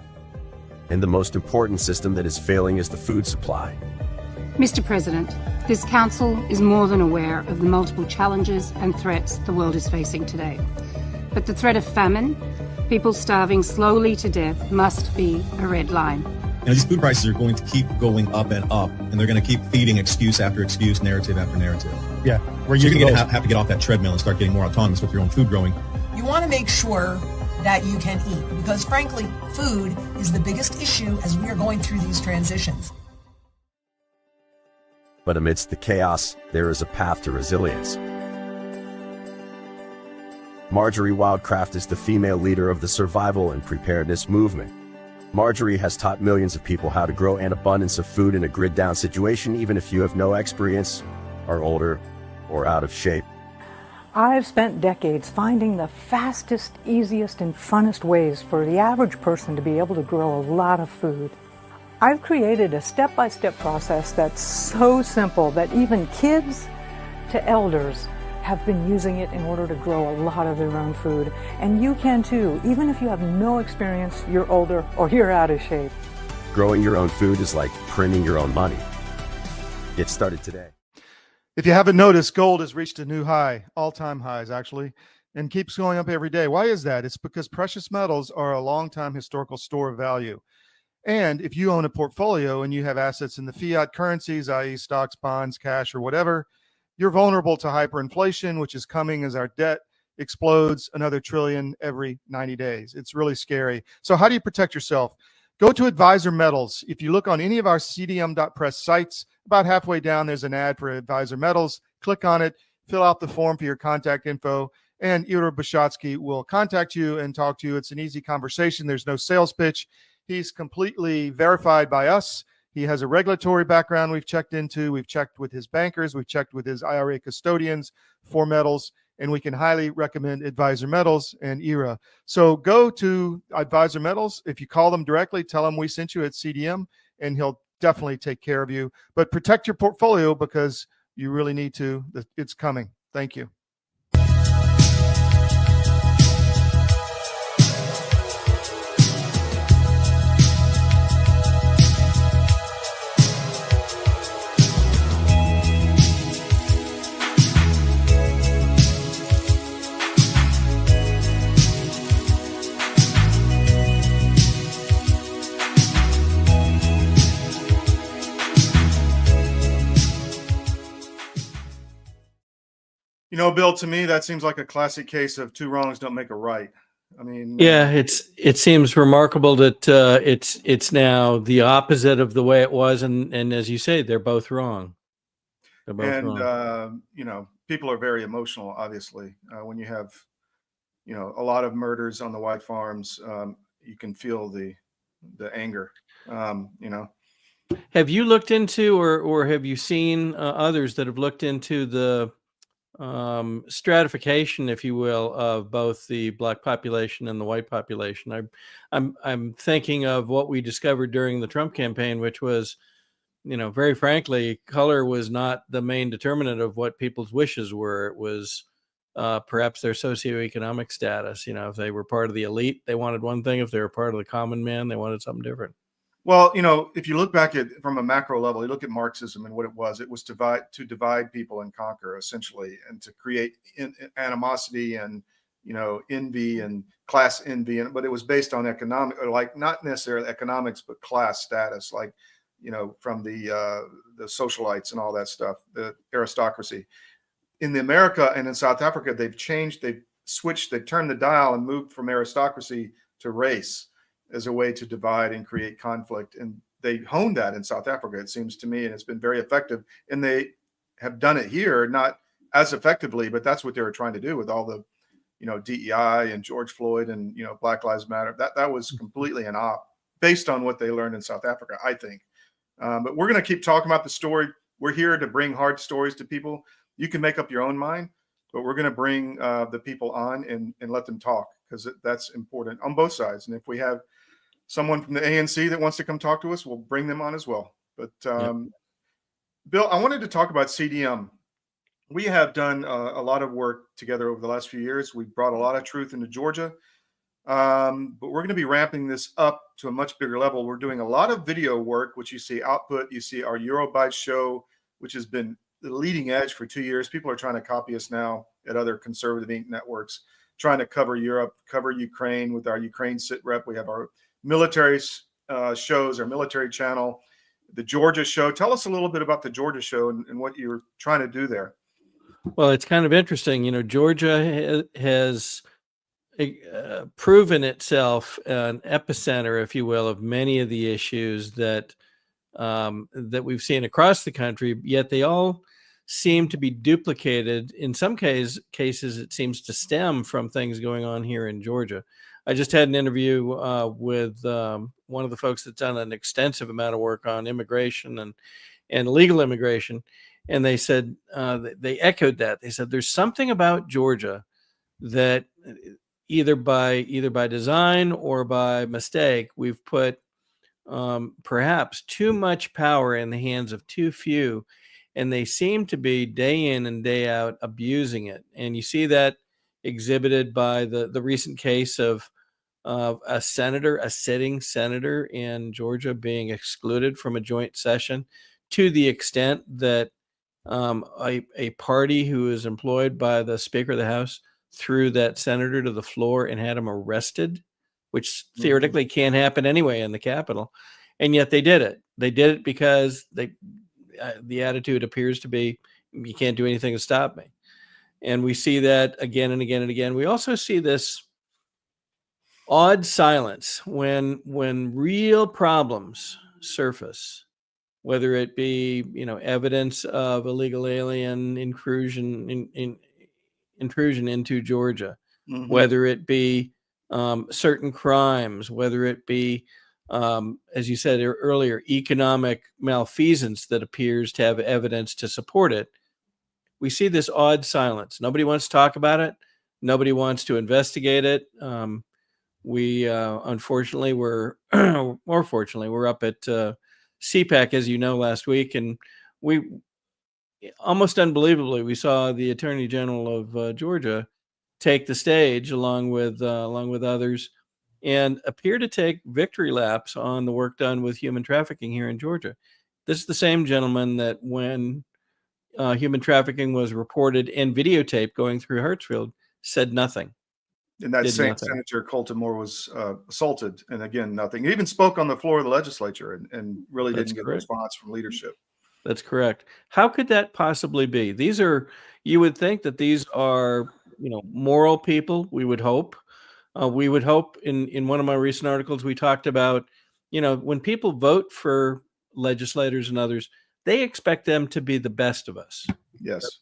And the most important system that is failing is the food supply. Mr. President, this Council is more than aware of the multiple challenges and threats the world is facing today. But the threat of famine, people starving slowly to death, must be a red line. These food prices are going to keep going up and up, and they're going to keep feeding excuse after excuse, narrative after narrative. Yeah, you're going to have to get off that treadmill and start getting more autonomous with your own food growing. You want to make sure that you can eat because, frankly, food is the biggest issue as we are going through these transitions. But amidst the chaos, there is a path to resilience. Marjorie Wildcraft is the female leader of the survival and preparedness movement. Marjorie has taught millions of people how to grow an abundance of food in a grid-down situation, even if you have no experience, are older, or out of shape. I've spent decades finding the fastest, easiest, and funnest ways for the average person to be able to grow a lot of food. I've created a step-by-step process that's so simple that even kids to elders have been using it in order to grow a lot of their own food. And you can too, even if you have no experience, you're older, or you're out of shape. Growing your own food is like printing your own money. Get started today. If you haven't noticed, gold has reached a new high, all-time highs actually, and keeps going up every day. Why is that? It's because precious metals are a long-time historical store of value. And if you own a portfolio and you have assets in the fiat currencies, i.e. stocks, bonds, cash, or whatever, you're vulnerable to hyperinflation, which is coming as our debt explodes another trillion every 90 days. It's really scary. So how do you protect yourself? Go to Advisor Metals. If you look on any of our cdm.press sites, about halfway down, there's an ad for Advisor Metals. Click on it, fill out the form for your contact info, and Ira Bishotsky will contact you and talk to you. It's an easy conversation. There's no sales pitch. He's completely verified by us. He has a regulatory background we've checked into. We've checked with his bankers. We've checked with his IRA custodians for metals, and we can highly recommend Advisor Metals and IRA. So go to Advisor Metals. If you call them directly, tell them we sent you at CDM, and he'll definitely take care of you. But protect your portfolio because you really need to. It's coming. Thank you. You know, Bill, to me, that seems like a classic case of two wrongs don't make a right. I mean, Yeah, it seems remarkable that it's now the opposite of the way it was, and as you say, they're both wrong. They're both and wrong. you know, people are very emotional. Obviously, when you have, you know, a lot of murders on the white farms, you can feel the anger. You know. Have you looked into, or have you seen others that have looked into the stratification, if you will, of both the black population and the white population? I'm thinking of what we discovered during the Trump campaign, which was, you know, very frankly, color was not the main determinant of what people's wishes were. It was perhaps their socioeconomic status. You know, if they were part of the elite, they wanted one thing. If they were part of the common man, they wanted something different. Well, you know, if you look back at from a macro level, you look at Marxism and what it was to divide people and conquer, essentially, and to create animosity and, you know, envy and class envy. But it was based on economic, or like not necessarily economics, but class status, like, you know, from the socialites and all that stuff, the aristocracy. In the America and in South Africa, they've changed, they've switched, they've turned the dial and moved from aristocracy to race as a way to divide and create conflict. And they honed that in South Africa, it seems to me, and it's been very effective. And they have done it here, not as effectively, but that's what they were trying to do with all the, you know, DEI and George Floyd and, you know, Black Lives Matter. That was completely an op based on what they learned in South Africa, I think. But we're going to keep talking about the story. We're here to bring hard stories to people. You can make up your own mind, but we're going to bring the people on and let them talk, because that's important on both sides. And if we have someone from the ANC that wants to come talk to us, we'll bring them on as well. But Bill, I wanted to talk about CDM. We have done a lot of work together over the last few years. We've brought a lot of truth into Georgia, but we're going to be ramping this up to a much bigger level. We're doing a lot of video work, which you see Output. You see our Eurobyte show, which has been the leading edge for 2 years. People are trying to copy us now at other conservative Inc. networks, trying to cover Europe, cover Ukraine with our Ukraine sit rep. We have our military shows, our military channel, the Georgia show. Tell us a little bit about the Georgia show and what you're trying to do there. Well, it's kind of interesting. You know, Georgia has proven itself an epicenter, if you will, of many of the issues that that we've seen across the country, yet they all seem to be duplicated. In some cases, it seems to stem from things going on here in Georgia. I just had an interview with one of the folks that's done an extensive amount of work on immigration and illegal immigration, and they said they echoed that. They said there's something about Georgia that either by design or by mistake, we've put perhaps too much power in the hands of too few, and they seem to be day in and day out abusing it. And you see that exhibited by the recent case of a sitting senator in Georgia being excluded from a joint session, to the extent that a party who is employed by the Speaker of the House threw that senator to the floor and had him arrested, which theoretically can't happen anyway in the Capitol. And yet they did it. They did it because the attitude appears to be, you can't do anything to stop me. And we see that again and again and again. We also see this odd silence when real problems surface, whether it be, you know, evidence of illegal alien intrusion into Georgia, whether it be certain crimes, whether it be, as you said earlier, economic malfeasance that appears to have evidence to support it. We see this odd silence. Nobody wants to talk about it. Nobody wants to investigate it. We unfortunately were, or fortunately, we're up at CPAC, as you know, last week, and we almost unbelievably we saw the Attorney General of Georgia take the stage along with others, and appear to take victory laps on the work done with human trafficking here in Georgia. This is the same gentleman that when human trafficking was reported and videotaped going through Hartsfield said nothing. And that same Senator Colton Moore was assaulted, and again, nothing. He even spoke on the floor of the legislature and really didn't get a response from leadership. That's correct. How could that possibly be? You would think that these are, moral people. We would hope. In one of my recent articles, we talked about, when people vote for legislators and others, they expect them to be the best of us. Yes.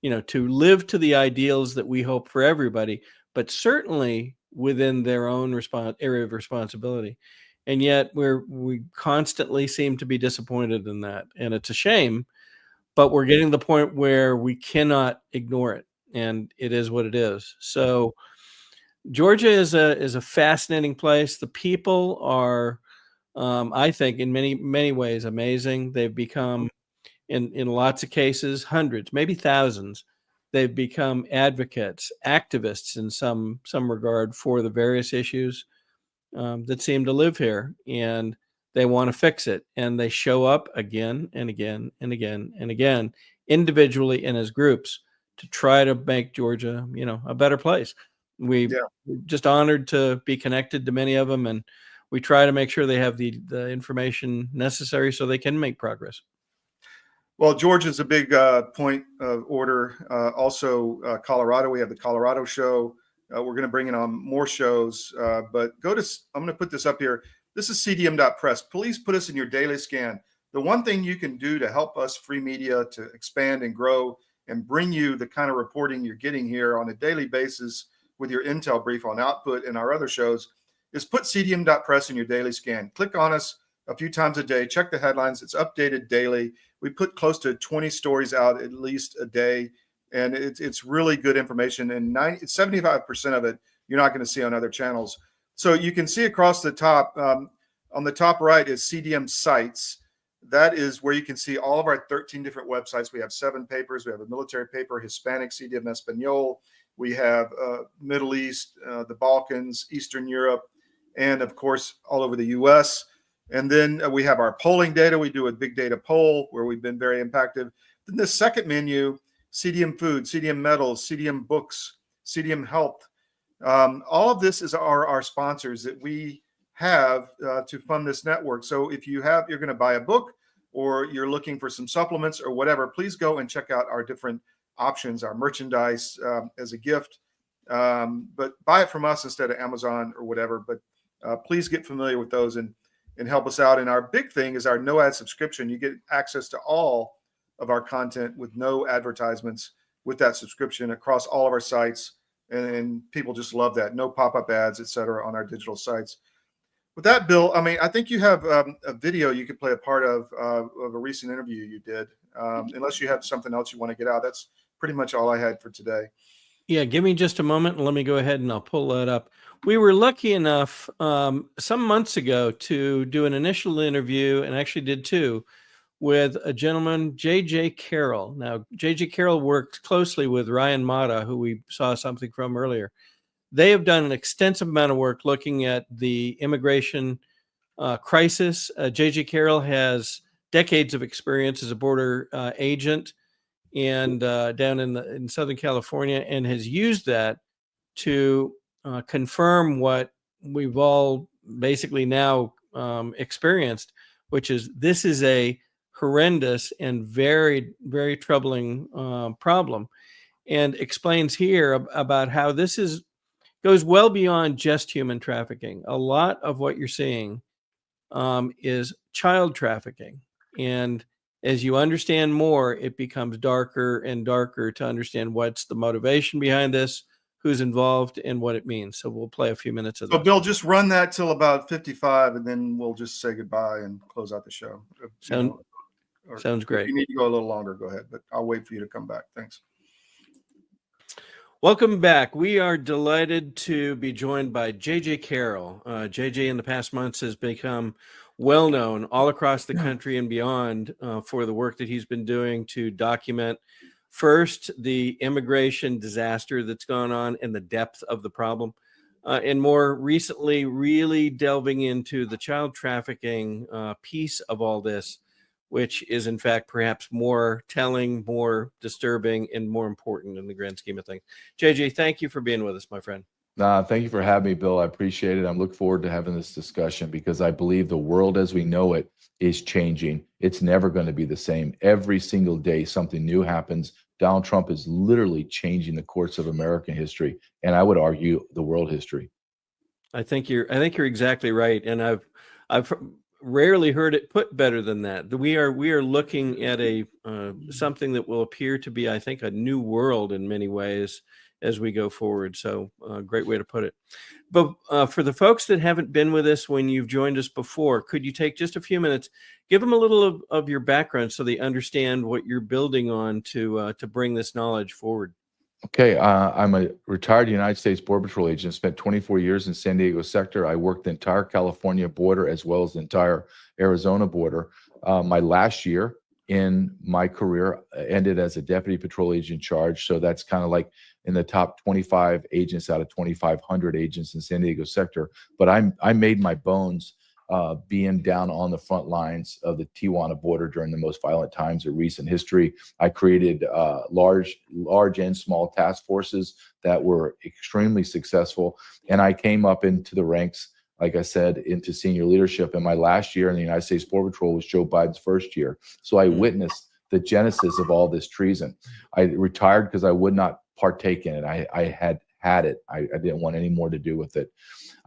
To live to the ideals that we hope for everybody, but certainly within their own area of responsibility. And yet we constantly seem to be disappointed in that. And it's a shame, but we're getting to the point where we cannot ignore it. And it is what it is. So Georgia is a fascinating place. The people are, I think, in many ways amazing. They've become, in lots of cases, hundreds, maybe thousands, they've become advocates, activists in some regard for the various issues that seem to live here, and they want to fix it. And they show up again and again and again and again, individually and as groups, to try to make Georgia, a better place. We're just honored to be connected to many of them, and we try to make sure they have the information necessary so they can make progress. Well, Georgia's a big point of order. Also, Colorado, we have the Colorado show. We're going to bring in on more shows, but I'm going to put this up here. This is cdm.press. Please put us in your daily scan. The one thing you can do to help us, free media, to expand and grow and bring you the kind of reporting you're getting here on a daily basis with your intel brief on Output and our other shows, is put cdm.press in your daily scan. Click on us a few times a day. Check the headlines. It's updated daily. We put close to 20 stories out at least a day, and it's really good information. And 75% of it you're not going to see on other channels. So you can see across the top, on the top right is CDM Sites. That is where you can see all of our 13 different websites. We have 7 papers. We have a military paper, Hispanic, CDM Espanol. We have Middle East, the Balkans, Eastern Europe, and of course, all over the US. And then we have our polling data. We do a big data poll where we've been very impacted. Then the second menu, CDM Food, CDM Metals, CDM Books, CDM Health. All of this are our sponsors that we have to fund this network. So if you're going to buy a book or you're looking for some supplements or whatever, please go and check out our different options, our merchandise as a gift. But buy it from us instead of Amazon or whatever. But please get familiar with those and help us out. And our big thing is our no ad subscription. You get access to all of our content with no advertisements with that subscription across all of our sites. And people just love that. No pop-up ads, et cetera, on our digital sites. With that, Bill, I think you have a video you could play a part of a recent interview you did. Unless you have something else you want to get out. That's pretty much all I had for today. Yeah, give me just a moment and let me go ahead and I'll pull that up. We were lucky enough some months ago to do an initial interview, and actually did 2, with a gentleman, J.J. Carroll. Now, J.J. Carroll worked closely with Ryan Mata, who we saw something from earlier. They have done an extensive amount of work looking at the immigration crisis. J.J. Carroll has decades of experience as a border agent and down in Southern California, and has used that to confirm what we've all basically now experienced, which is this is a horrendous and very, very troubling problem, and explains here about how this goes well beyond just human trafficking. A lot of what you're seeing is child trafficking, and as you understand more, it becomes darker and darker to understand what's the motivation behind this, who's involved, and what it means. So we'll play a few minutes of that. So Bill, just run that till about 55, and then we'll just say goodbye and close out the show. Sounds great. If you need to go a little longer, go ahead, but I'll wait for you to come back. Thanks. Welcome back. We are delighted to be joined by J.J. Carroll. J.J. in the past months has become well known all across the country and beyond for the work that he's been doing to document first the immigration disaster that's gone on and the depth of the problem, and more recently really delving into the child trafficking piece of all this, which is in fact perhaps more telling, more disturbing, and more important in the grand scheme of things. JJ, thank you for being with us, my friend. Thank you for having me, Bill. I appreciate it. I'm looking forward to having this discussion because I believe the world as we know it is changing. It's never going to be the same. Every single day, something new happens. Donald Trump is literally changing the course of American history, and I would argue the world history. I think you're exactly right, and I've rarely heard it put better than that. We are looking at a something that will appear to be, I think, a new world in many ways as we go forward. So, great way to put it. But for the folks that haven't been with us when you've joined us before, could you take just a few minutes, give them a little of your background so they understand what you're building on to bring this knowledge forward? Okay, I'm a retired United States Border Patrol agent, spent 24 years in San Diego sector. I worked the entire California border as well as the entire Arizona border. My last year in my career ended as a deputy patrol agent in charge. So that's kind of like in the top 25 agents out of 2,500 agents in San Diego sector. But I made my bones being down on the front lines of the Tijuana border during the most violent times of recent history. I created large and small task forces that were extremely successful. And I came up into the ranks, like I said, into senior leadership. And my last year in the United States Border Patrol was Joe Biden's first year. So I witnessed the genesis of all this treason. I retired because I would not partake in it. I had it. I didn't want any more to do with it.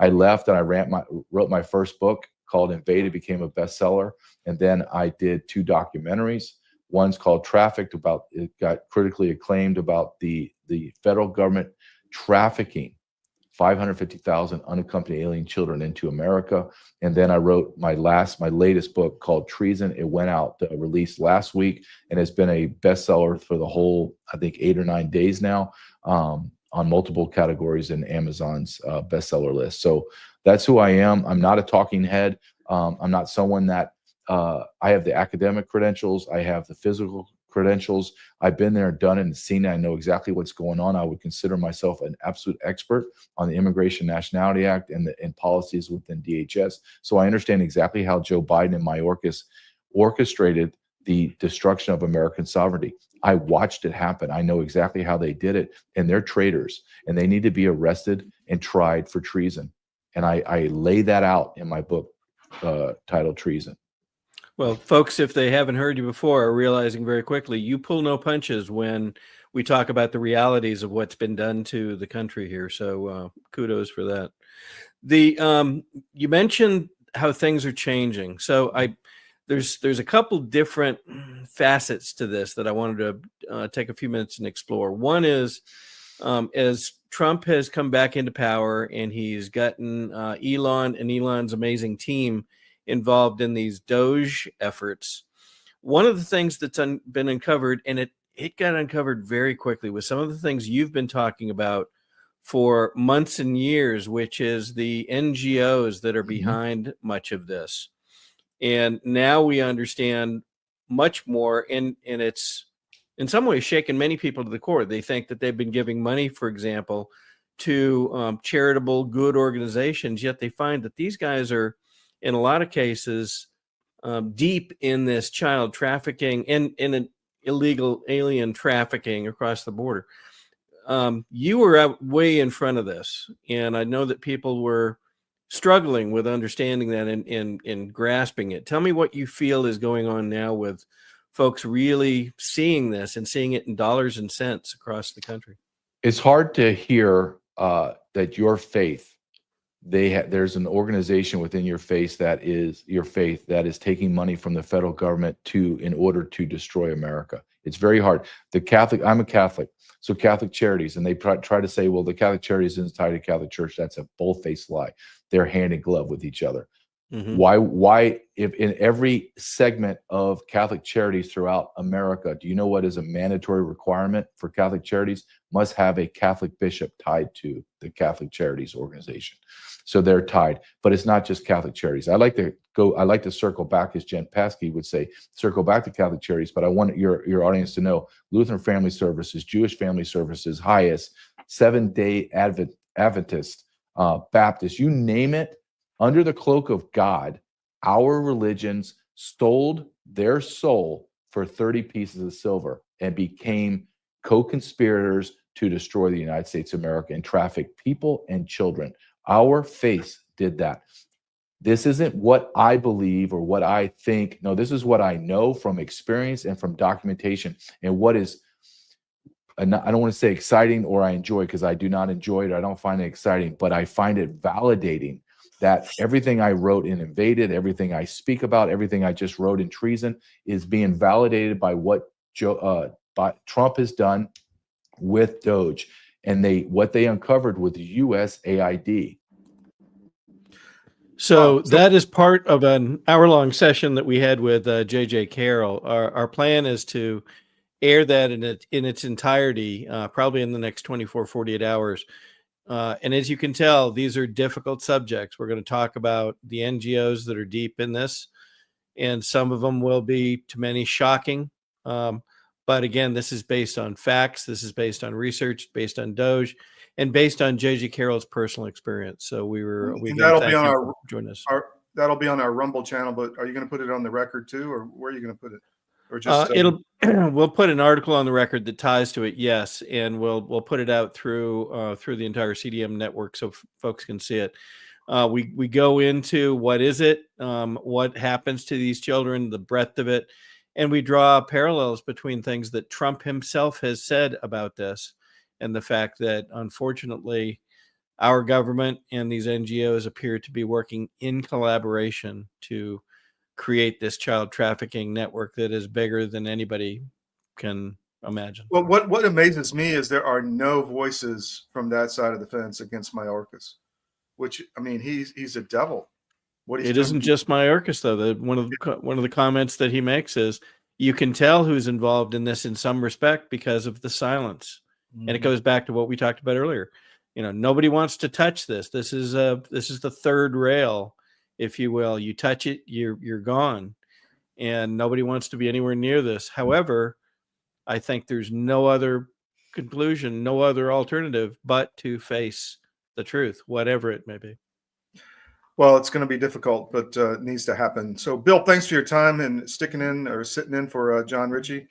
I left and I wrote my first book called Invaded, became a bestseller. And then I did 2 documentaries. One's called Trafficked, it got critically acclaimed, about the federal government trafficking 550,000 unaccompanied alien children into America. And then I wrote my latest book called Treason. It went out, released last week, and it's been a bestseller for the whole, I think, 8 or 9 days now, on multiple categories in Amazon's bestseller list. So that's who I am. I'm not a talking head. I'm not someone that I have the academic credentials. I have the physical credentials. I've been there, done it, and seen it. I know exactly what's going on. I would consider myself an absolute expert on the Immigration Nationality Act and policies within DHS. So I understand exactly how Joe Biden and Mayorkas orchestrated the destruction of American sovereignty. I watched it happen. I know exactly how they did it, and they're traitors, and they need to be arrested and tried for treason. And I lay that out in my book titled Treason. Well, folks, if they haven't heard you before, are realizing very quickly, you pull no punches when we talk about the realities of what's been done to the country here. So kudos for that. You mentioned how things are changing. So there's a couple different facets to this that I wanted to take a few minutes and explore. One is, as Trump has come back into power and he's gotten Elon and Elon's amazing team involved in these Doge efforts, one of the things that's been uncovered, and it got uncovered very quickly, was some of the things you've been talking about for months and years, which is the NGOs that are behind much of this. And now we understand much more, and it's in some ways shaken many people to the core. They think that they've been giving money, for example, to charitable good organizations, yet they find that these guys are, in a lot of cases, deep in this child trafficking and in an illegal alien trafficking across the border. You were out way in front of this, and I know that people were struggling with understanding that and grasping it. Tell me what you feel is going on now with folks really seeing this and seeing it in dollars and cents across the country. It's hard to hear that your faith, there's an organization within your faith that is taking money from the federal government in order to destroy America. It's very hard. I'm a Catholic, so Catholic Charities, and they try to say, well, the Catholic Charities isn't tied to Catholic Church. That's a bull-faced lie. They're hand in glove with each other. Mm-hmm. Why, if in every segment of Catholic Charities throughout America, do you know what is a mandatory requirement for Catholic Charities? Must have a Catholic bishop tied to the Catholic Charities organization. So they're tied, but it's not just Catholic Charities. I like to circle back, as Jen Paskey would say, circle back to Catholic Charities, but I want your audience to know Lutheran Family Services, Jewish Family Services, HIAS, Seventh-day Adventist, Baptist, you name it, under the cloak of God, our religions sold their soul for 30 pieces of silver and became co-conspirators to destroy the United States of America and traffic people and children. Our face did that. This isn't what I believe or what I think. No, this is what I know from experience and from documentation, and what is, I don't want to say exciting or I enjoy, because I do not enjoy it. I don't find it exciting, but I find it validating that everything I wrote in Invaded, everything I speak about, everything I just wrote in Treason is being validated by what Trump has done with Doge, and what they uncovered with USAID. So that is part of an hour-long session that we had with J.J. Carroll. Our plan is to air that in its entirety, probably in the next 24, 48 hours. And as you can tell, these are difficult subjects. We're going to talk about the NGOs that are deep in this, and some of them will be, to many, shocking. But again, this is based on facts. This is based on research, based on Doge, and based on J.J. Carroll's personal experience. So we that'll be on that'll be on our Rumble channel. But are you going to put it on the record too, or where are you going to put it? Or just we'll put an article on the record that ties to it, yes, and we'll put it out through the entire CDM network so folks can see it. We go into what is it, what happens to these children, the breadth of it, and we draw parallels between things that Trump himself has said about this and the fact that, unfortunately, our government and these NGOs appear to be working in collaboration to create this child trafficking network that is bigger than anybody can imagine. Well, what amazes me is there are no voices from that side of the fence against Mayorkas, which, I mean, he's a devil. It isn't just Mayorkas, though. One of the comments that he makes is, you can tell who's involved in this in some respect because of the silence. And it goes back to what we talked about earlier. Nobody wants to touch this. This is the third rail, if you will. You touch it, you're gone, and nobody wants to be anywhere near this. However, I think there's no other conclusion, no other alternative but to face the truth, whatever it may be. Well, it's going to be difficult, but it needs to happen. So, Bill, thanks for your time and sitting in for John Ritchie.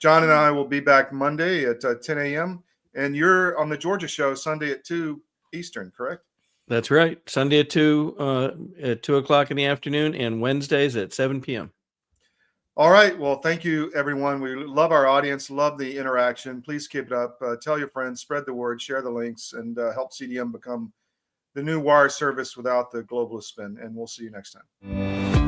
John and I will be back Monday at 10 a.m. And you're on the Georgia show Sunday at 2 Eastern, correct? That's right. Sunday at 2 o'clock in the afternoon, and Wednesdays at 7 p.m. All right. Well, thank you, everyone. We love our audience, love the interaction. Please keep it up. Tell your friends, spread the word, share the links, and help CDM become the new wire service without the globalist spin. And we'll see you next time.